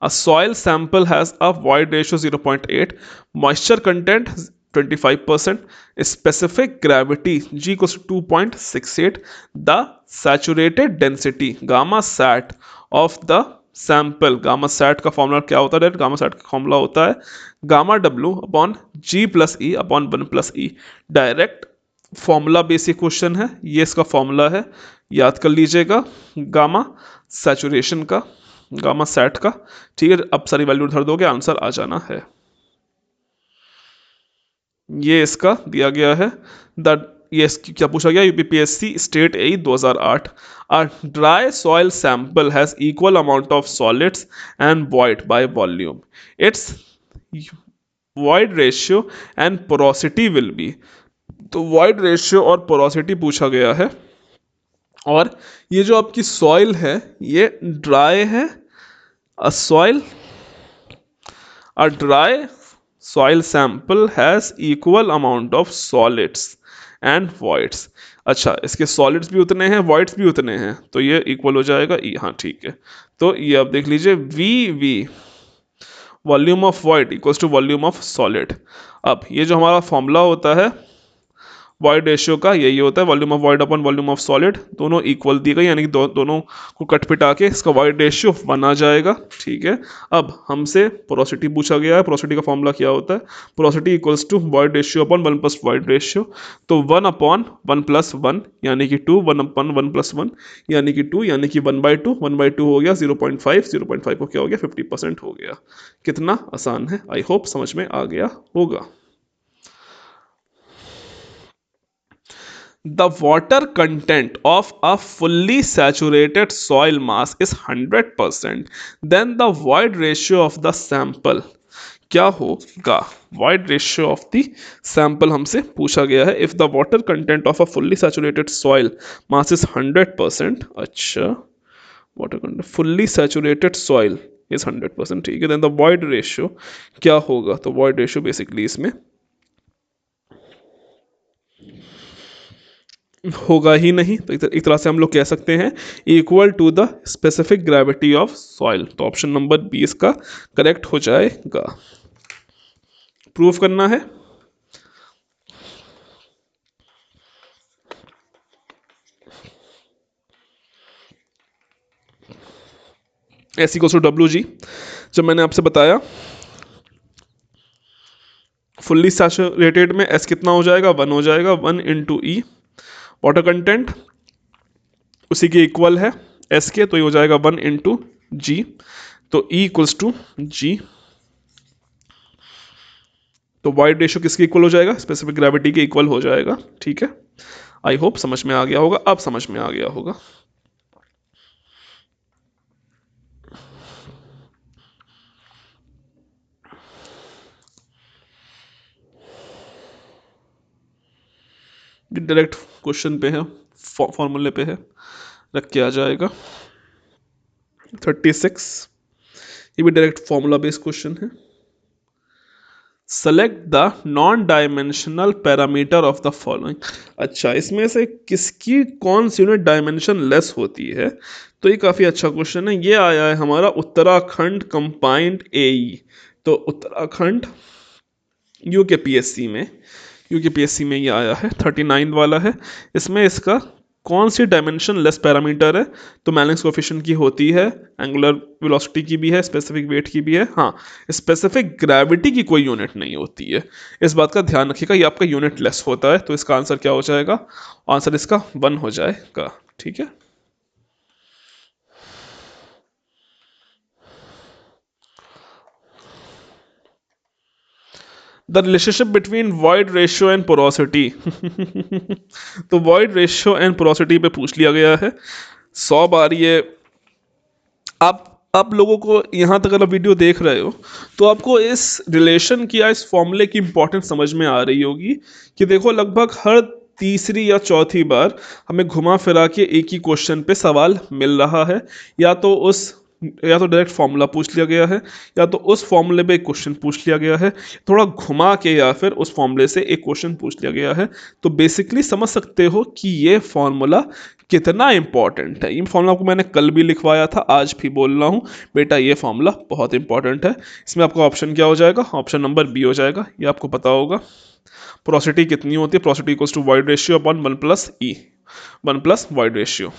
A soil sample has a void ratio 0.8, moisture content 25%, specific gravity G equals to 2.68, the saturated density gamma sat of the sample, gamma sat का फॉर्मूला क्या होता है? गामा सैट का फॉर्मूला होता है गामा डब्ल्यू अपॉन जी प्लस ई अपॉन 1 प्लस ई। डायरेक्ट फॉर्मूला बेसिक क्वेश्चन है, ये इसका फॉर्मूला है, याद कर लीजिएगा, गामा सैचुरेशन का, गामा सेट का। ठीक है, अब सारी वैल्यू धर दोगे, आंसर आ जाना है। ये इसका दिया गया है। ये क्या पूछा गया? UPPSC state A 2008। A dry soil sample has equal amount of solids and void by volume, it's void ratio and porosity will be. तो वॉइड रेशियो और पोरोसिटी पूछा गया है, और ये जो आपकी सॉइल है ये ड्राई है। A dry soil sample has equal amount of solids and voids। अच्छा, इसके सॉलिड्स भी उतने हैं, voids भी उतने हैं, तो ये इक्वल हो जाएगा ई। हाँ ठीक है, तो ये आप देख लीजिए, V volume of void equals to volume of solid. अब ये जो हमारा फॉर्मूला होता है वॉइड रेशियो का, यही होता है volume of void upon volume of solid, दोनों इक्वल दी गई, यानी कि दोनों को कट पिटा के इसका वॉइड रेशियो 1 आ जाएगा। ठीक है, अब हमसे पोरोसिटी पूछा गया है। पोरोसिटी का फॉर्मूला क्या होता है? Porosity equals to void ratio upon 1 plus void ratio. तो 1 अपॉन 1 प्लस 1 यानी कि 2, 1 अपॉन 1 प्लस 1 यानी कि 2, यानी कि 1/2, 1/2 हो गया 0.5, 0.5 को क्या हो गया 50% हो गया। कितना आसान है, आई होप समझ में आ गया होगा। The water content of a fully saturated soil mass is 100%. Then the void ratio of the sample क्या होगा? void ratio of the sample हमसे पूछा गया है। If the water content of a fully saturated soil mass is 100%, अच्छा, water content fully saturated soil is 100%, ठीक है। Then the void ratio क्या होगा? तो void ratio बेसिकली इसमें होगा ही नहीं, तो एक तरह से हम लोग कह सकते हैं equal to the specific gravity of soil. तो ऑप्शन नंबर 20 का करेक्ट हो जाएगा। प्रूफ करना है, S equals to W G. जब मैंने आपसे बताया फुल्ली सैचुरेटेड में एस कितना हो जाएगा? 1 हो जाएगा, 1 इंटू ई। वाटर कंटेंट उसी के इक्वल है एस के, तो ये हो जाएगा 1 इंटू जी। तो ई इक्वल्स टू जी। तो वाइड रेशियो किसके इक्वल हो जाएगा? स्पेसिफिक ग्रेविटी के इक्वल हो जाएगा। ठीक है, आई होप समझ में आ गया होगा, अब समझ में आ गया होगा। डायरेक्ट क्वेश्चन पे है, फॉर्मूले पे है, रख के आ जाएगा। 36, ये भी डायरेक्ट फॉर्मूला बेस्ड क्वेश्चन है। Select the non dimensional parameter of the following. अच्छा, इसमें से किसकी कौन सी यूनिट डायमेंशन लेस होती है? तो ये काफ़ी अच्छा क्वेश्चन है। ये आया है हमारा उत्तराखंड कंबाइंड एई। तो उत्तराखंड यूकेपीएससी में ये आया है, 39 वाला है। इसमें इसका कौन सी डायमेंशन लेस पैरामीटर है? तो मैलिंग्स कोफिशिएंट की होती है, एंगुलर वेलोसिटी की भी है, स्पेसिफिक वेट की भी है। हाँ, स्पेसिफिक ग्रेविटी की कोई यूनिट नहीं होती है। इस बात का ध्यान रखिएगा, ये आपका यूनिट लेस होता है। तो इसका आंसर क्या हो जाएगा? आंसर इसका 1 हो जाएगा। ठीक है, the relationship between void ratio and porosity. तो वॉइड रेशियो एंड पोरोसिटी पे पूछ लिया गया है 100 बार। ये आप आप लोगों को यहाँ तक अगर वीडियो देख रहे हो तो आपको इस रिलेशन की या इस फॉर्मूले की इंपॉर्टेंस समझ में आ रही होगी कि देखो लगभग हर तीसरी या चौथी बार हमें घुमा फिरा के एक ही क्वेश्चन पे सवाल मिल रहा है, या तो उस या तो डायरेक्ट फॉर्मूला पूछ लिया गया है, या तो उस फॉर्मूले पे एक क्वेश्चन पूछ लिया गया है, थोड़ा घुमा के या फिर उस फॉर्मूले से एक क्वेश्चन पूछ लिया गया है। तो बेसिकली समझ सकते हो कि ये फॉर्मूला कितना इंपॉर्टेंट है। इन फॉर्मूला को मैंने कल भी लिखवाया था, आज भी बोल रहा हूँ बेटा ये फॉर्मूला बहुत इंपॉर्टेंट है। इसमें आपका ऑप्शन क्या हो जाएगा, ऑप्शन नंबर बी हो जाएगा, ये आपको पता होगा। पोरोसिटी कितनी होती है, porosity equals to void ratio upon 1 + E, 1 + void ratio.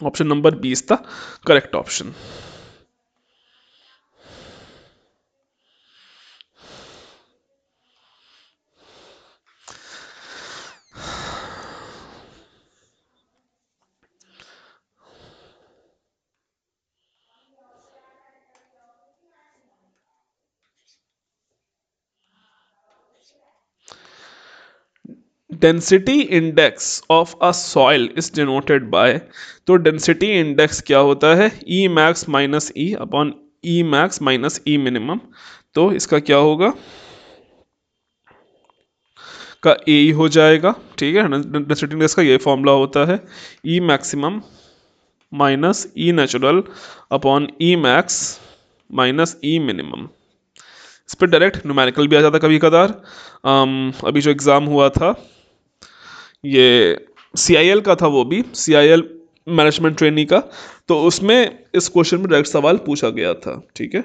Option number B is the correct option. Density index of a soil is denoted by, तो डेंसिटी इंडेक्स क्या होता है, E max minus E upon E max minus E minimum. तो इसका क्या होगा, का ए ही हो जाएगा। ठीक है, डेंसिटी इंडेक्स का ये फॉर्मूला होता है, ई मैक्सिमम माइनस ई natural upon E max minus E minimum. इस पर डायरेक्ट न्यूमेरिकल भी आ जाता कभी कदार। अभी जो एग्ज़ाम हुआ था ये CIL का था, वो भी CIL मैनेजमेंट ट्रेनी का, तो उसमें इस क्वेश्चन में डायरेक्ट सवाल पूछा गया था। ठीक है,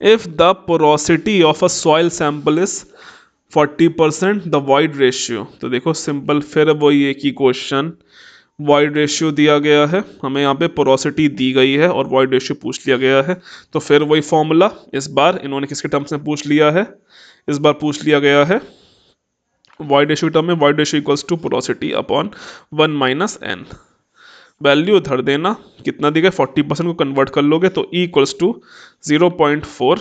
if the porosity of a soil sample is 40% the void ratio. तो देखो सिंपल, फिर वही एक ही क्वेश्चन, वाइड रेशियो दिया गया है, हमें यहाँ पे पोरोसिटी दी गई है और वाइड रेशियो पूछ लिया गया है। तो फिर वही फॉर्मूला, इस बार इन्होंने किसके टर्म्स में पूछ लिया है, इस बार पूछ लिया गया है वाइड रेशियो टर्म में, void ratio equals to porosity upon 1 - n। Value धर देना, कितना दी गया 40% को कन्वर्ट कर लोगे तो ई इक्वल्स टू 0.4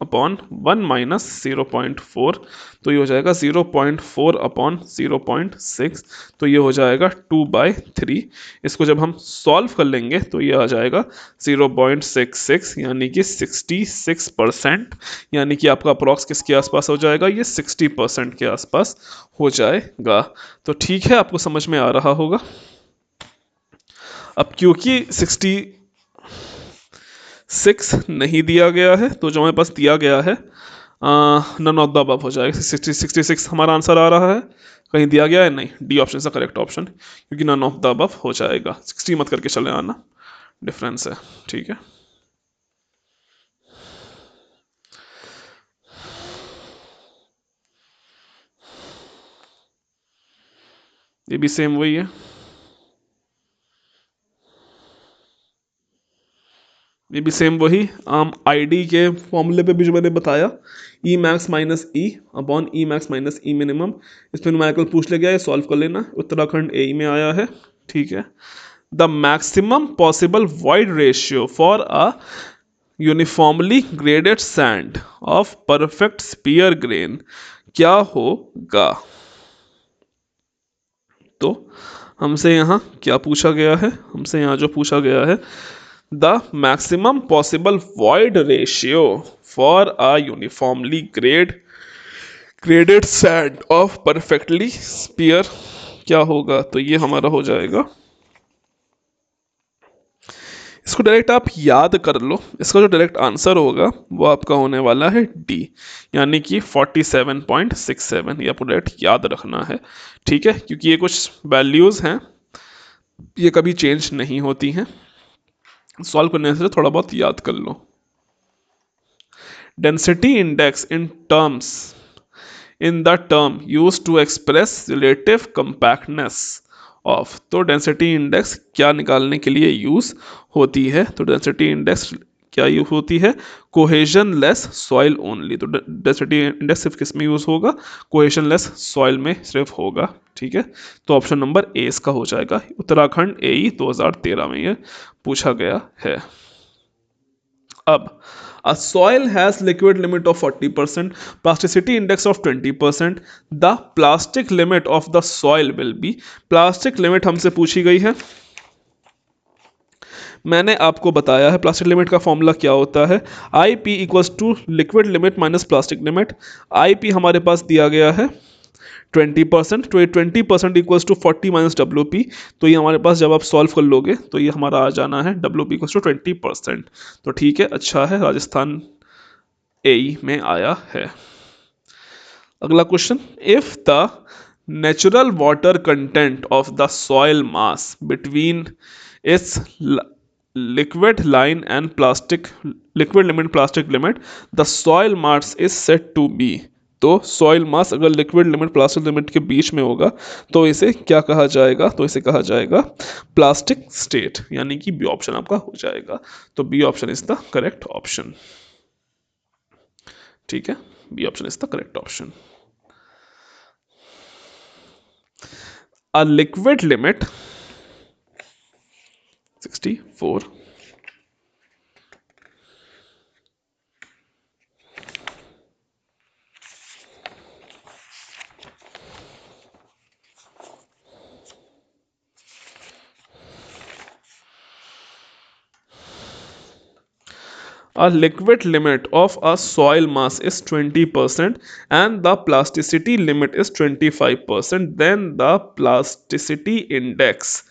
अपॉन 1 - 0.4, तो ये हो जाएगा 0.4 अपॉन 0.6, तो ये हो जाएगा 2/3। इसको जब हम सॉल्व कर लेंगे तो ये आ जाएगा 0.66, यानी कि 66%, यानी कि आपका अप्रॉक्स किसके आसपास हो जाएगा, ये 60% के आसपास हो जाएगा। तो ठीक है, आपको समझ में आ रहा होगा। अब क्योंकि 66 नहीं दिया गया है, तो जो हमारे पास दिया गया है नन ऑफ द अबव हो जाएगा। 66 हमारा आंसर आ रहा है, कहीं दिया गया है नहीं, D option is the correct option, क्योंकि नन ऑफ द अबव हो जाएगा। 60 मत करके चले आना, डिफरेंस है। ठीक है, ये भी सेम वही है, ये भी सेम वही आईडी के फॉर्मूले पे भी जो मैंने बताया, ई max minus E upon E max minus E minimum. इसमें न्यूमेरिकल पूछ लिया गया है, सॉल्व कर लेना, उत्तराखंड ए में आया है। ठीक है, the maximum possible void ratio for a uniformly graded sand of perfect sphere grain क्या होगा। तो हमसे यहाँ क्या पूछा गया है, हमसे यहाँ जो पूछा गया है, the maximum possible void ratio for a uniformly graded sand of perfectly sphere क्या होगा। तो ये हमारा हो जाएगा, इसको डायरेक्ट आप याद कर लो, इसका जो डायरेक्ट आंसर होगा वो आपका होने वाला है डी, यानी कि 47.67, ये आपको डायरेक्ट याद रखना है। ठीक है, क्योंकि ये कुछ वैल्यूज़ हैं, ये कभी चेंज नहीं होती हैं, सॉल्व करने से थोड़ा बहुत याद कर लो। Density index in the term use to express relative compactness of, तो डेंसिटी इंडेक्स क्या निकालने के लिए यूज होती है, तो डेंसिटी इंडेक्स क्या यूज होती है, कोहेजन लेस सॉइल ओनली। तो डेंसिटी इंडेक्स सिर्फ किस में यूज होगा, कोहेजन लेस सॉइल में सिर्फ होगा। ठीक है, तो ऑप्शन नंबर ए इसका हो जाएगा, उत्तराखंड AE 2013 में ये पूछा गया है। अब A soil has liquid limit of 40%, plasticity index of 20%. The plastic limit of the soil will be, plastic limit हमसे पूछी गई है, मैंने आपको बताया है प्लास्टिक लिमिट का फॉर्मूला क्या होता है, I P equals to liquid limit minus plastic limit. I P हमारे पास दिया गया है 20%, तो ये 20% equals to 40 minus W P, तो ये हमारे पास जब आप सॉल्व कर लोगे तो ये हमारा आ जाना है डब्ल्यू पी इक्वल्स टू 20%। तो ठीक है, अच्छा है, राजस्थान ए में आया है। अगला question, if the natural water content of the soil mass between its liquid line and plastic liquid limit plastic limit the soil mass is said to be, तो सॉइल मास अगर लिक्विड लिमिट प्लास्टिक लिमिट के बीच में होगा तो इसे क्या कहा जाएगा, तो इसे कहा जाएगा प्लास्टिक स्टेट, यानी कि बी ऑप्शन आपका हो जाएगा। तो B option is the correct option. ठीक है, B option is the correct option. A liquid limit 64, a liquid limit of a soil mass is 20% and the plasticity limit is 25%, then the plasticity index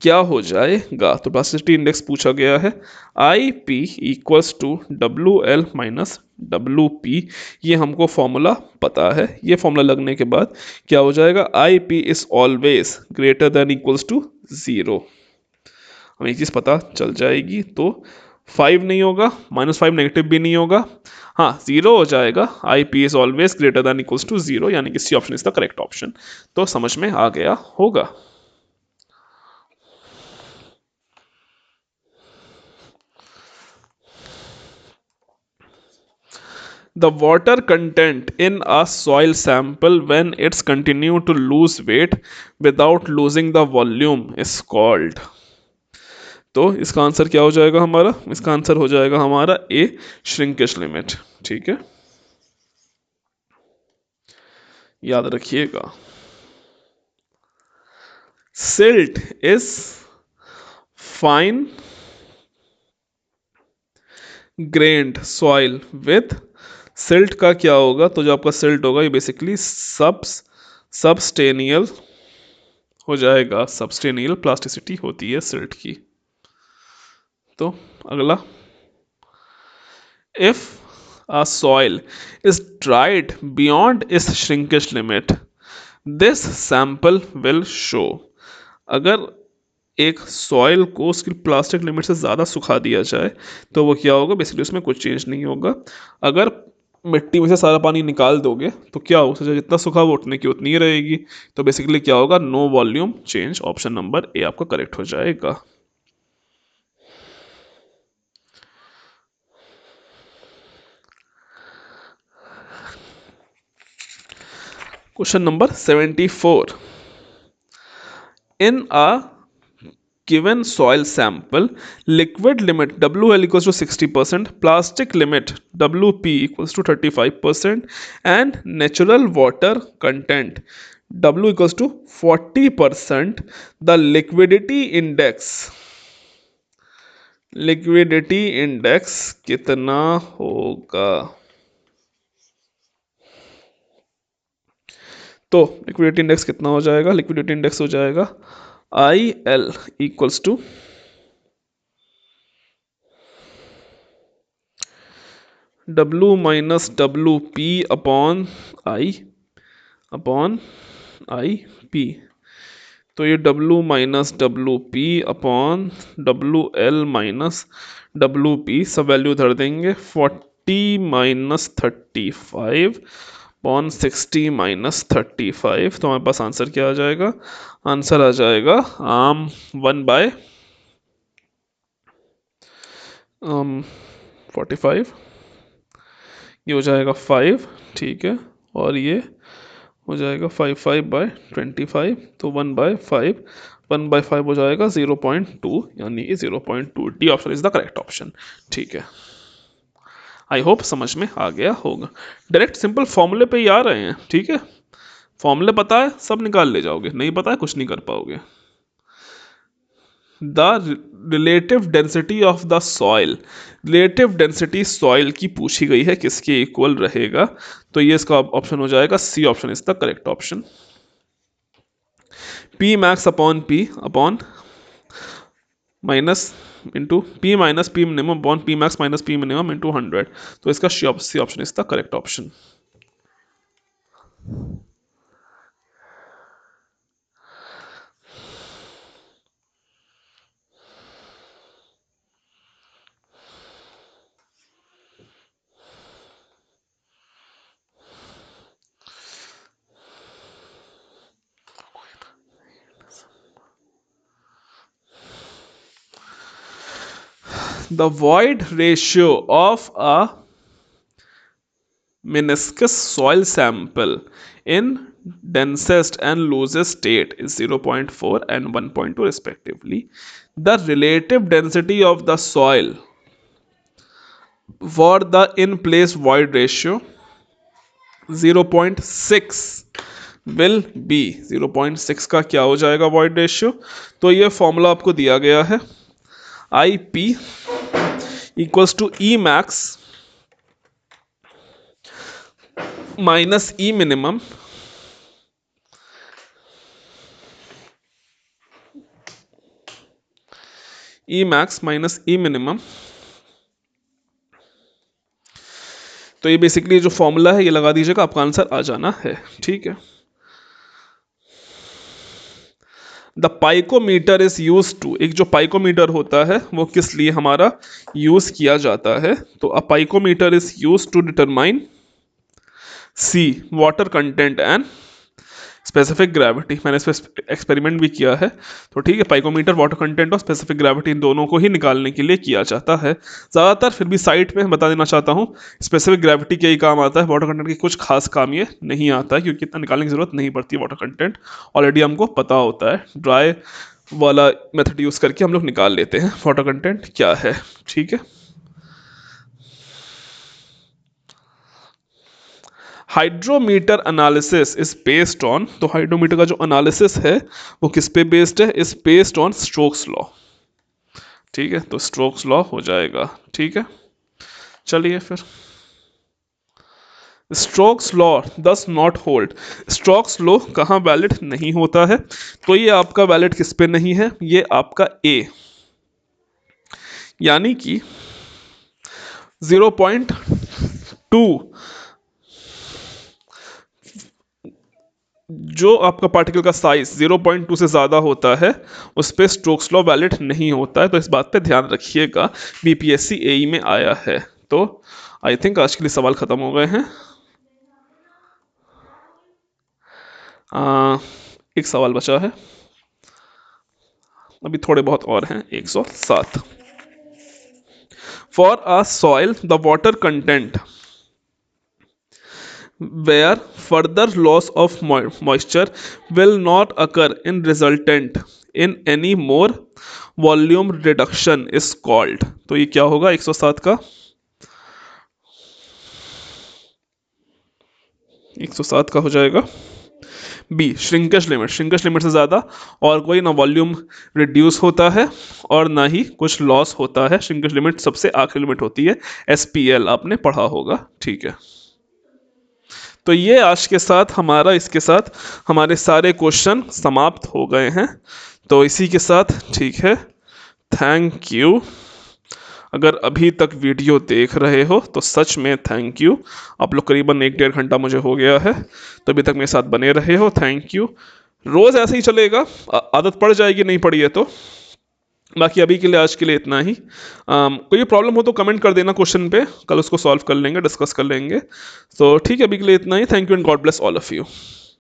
क्या हो जाएगा, तो प्लास्टिसिटी इंडेक्स पूछा गया है, I P equals to W L minus W P, ये हमको फॉर्मूला पता है, ये फॉर्मूला लगने के बाद क्या हो जाएगा, I P is always greater than equals to 0, हमें एक चीज़ पता चल जाएगी, तो 5 नहीं होगा, -5 नेगेटिव भी नहीं होगा, हाँ 0 हो जाएगा, I P is always greater than equals to 0, यानी कि C option is the correct option. तो समझ में आ गया होगा। The water content in a soil sample when it's continue to lose weight without losing the volume is called, तो इसका आंसर क्या हो जाएगा हमारा, इसका आंसर हो जाएगा हमारा ए, श्रिंकेज लिमिट। ठीक है, याद रखिएगा। Silt is fine grand soil with, silt का क्या होगा, तो जो आपका सिल्ट होगा ये बेसिकली सबस्टेनियल हो जाएगा, सबस्टेनियल प्लास्टिसिटी होती है सिल्ट की। तो अगला, if a soil is dried beyond its shrinkage limit this sample will show, अगर एक सॉइल को उसकी प्लास्टिक लिमिट से ज़्यादा सुखा दिया जाए तो वो क्या होगा, बेसिकली उसमें कुछ चेंज नहीं होगा। अगर मिट्टी में से सारा पानी निकाल दोगे तो क्या होगा, जितना सुखा वो उतने की उतनी ही रहेगी, तो बेसिकली क्या होगा, no volume change, option number A आपका करेक्ट हो जाएगा। Question number 74. In a given soil sample, liquid limit WL equals to 60%, plastic limit WP equals to 35%, and natural water content W equals to 40%. The liquidity index कितना होगा, तो लिक्विडिटी इंडेक्स कितना हो जाएगा, लिक्विडिटी इंडेक्स हो जाएगा I L equals to W minus W P upon I P, तो ये W minus W P upon W L minus W P, सब वैल्यू धर देंगे, 40 माइनस 35 अपॉन 60 माइनस 35, तो हमारे पास आंसर क्या आ जाएगा, आंसर आ जाएगा 1/45, ये हो जाएगा 5, ठीक है, और ये हो जाएगा 5/25, तो 1/5 हो जाएगा 0.2, यानी कि 0.2, D option is the correct option. ठीक है, आई होप समझ में आ गया होगा। डायरेक्ट सिंपल फॉर्मूले पे ही आ रहे हैं, ठीक है। फॉर्मूले पता है सब निकाल ले जाओगे, नहीं पता है कुछ नहीं कर पाओगे। The relative density of the soil, relative density soil की पूछी गई है, किसके इक्वल रहेगा, तो ये इसका ऑप्शन हो जाएगा C option is the correct option. P max upon P upon minus into P minus P minimum upon P max minus P minimum into 100, तो इसका C option is the correct option. The void ratio of a meniscus soil sample in densest and loosest state is 0.4 and 1.2 respectively. The relative density of the soil for the in place void ratio 0.6 will be 0.6 का क्या हो जाएगा void ratio, तो ये फॉर्मूला आपको दिया गया है IP equals to E max minus E minimum E max minus E minimum. तो ये बेसिकली जो फॉर्मूला है ये लगा दीजिएगा, आपका आंसर आ जाना है, ठीक है। द पाइकोमीटर इज यूज टू, एक जो पाइकोमीटर होता है वो किस लिए हमारा यूज किया जाता है, तो a pycnometer is use to determine सी water content and specific gravity. मैंने इस पर एक्सपेरिमेंट भी किया है, तो ठीक है। पाइकोमीटर वाटर कंटेंट और स्पेसिफिक ग्रेविटी इन दोनों को ही निकालने के लिए किया जाता है ज़्यादातर। फिर भी साइट पे बता देना चाहता हूँ, स्पेसिफिक ग्रेविटी के ही काम आता है, वाटर कंटेंट की कुछ खास काम ये नहीं आता है, क्योंकि इतना निकालने की ज़रूरत नहीं पड़ती है। वाटर कंटेंट ऑलरेडी हमको पता होता है, ड्राई वाला मेथड यूज़ करके हम लोग निकाल लेते हैं वाटर कंटेंट क्या है, ठीक है। Hydrometer analysis is based on, तो हाइड्रोमीटर का जो एनालिसिस है वो किस पे बेस्ड है, is based on strokes law, ठीक है। तो स्ट्रोक्स लॉ हो जाएगा, ठीक है। चलिए फिर, स्ट्रोक्स लॉ दस नॉट होल्ड, स्ट्रोक्स लॉ कहाँ वैलिड नहीं होता है, तो ये आपका वैलिड किस पे नहीं है, ये आपका ए, यानी कि 0.2 जो आपका पार्टिकल का साइज 0.2 से ज़्यादा होता है उस पर स्ट्रोक्स लॉ वैलिड नहीं होता है। तो इस बात पे ध्यान रखिएगा, बीपीएससी एई में आया है। तो आई थिंक आज के लिए सवाल ख़त्म हो गए हैं। एक सवाल बचा है, अभी थोड़े बहुत और हैं। 107, for a soil the water content where further loss of moisture will not occur in resultant in any more volume reduction is called, तो ये क्या होगा 107 का, 107 का हो जाएगा B, shrinkage limit. Shrinkage limit से ज़्यादा और कोई ना वॉल्यूम रिड्यूस होता है और ना ही कुछ लॉस होता है। श्रिंकेज लिमिट सबसे आखिरी लिमिट होती है, SPL आपने पढ़ा होगा, ठीक है। तो ये आज के साथ हमारा, इसके साथ हमारे सारे क्वेश्चन समाप्त हो गए हैं। तो इसी के साथ ठीक है, थैंक यू। अगर अभी तक वीडियो देख रहे हो तो सच में थैंक यू। आप लोग करीबन 1-1.5 घंटा मुझे हो गया है, तो अभी तक मेरे साथ बने रहे हो, थैंक यू। रोज़ ऐसे ही चलेगा, आदत पड़ जाएगी, नहीं पड़ी है तो। बाकी अभी के लिए, आज के लिए इतना ही। कोई प्रॉब्लम हो तो कमेंट कर देना क्वेश्चन पे, कल उसको सॉल्व कर लेंगे, डिस्कस कर लेंगे। तो ठीक है, अभी के लिए इतना ही। Thank you and God bless all of you.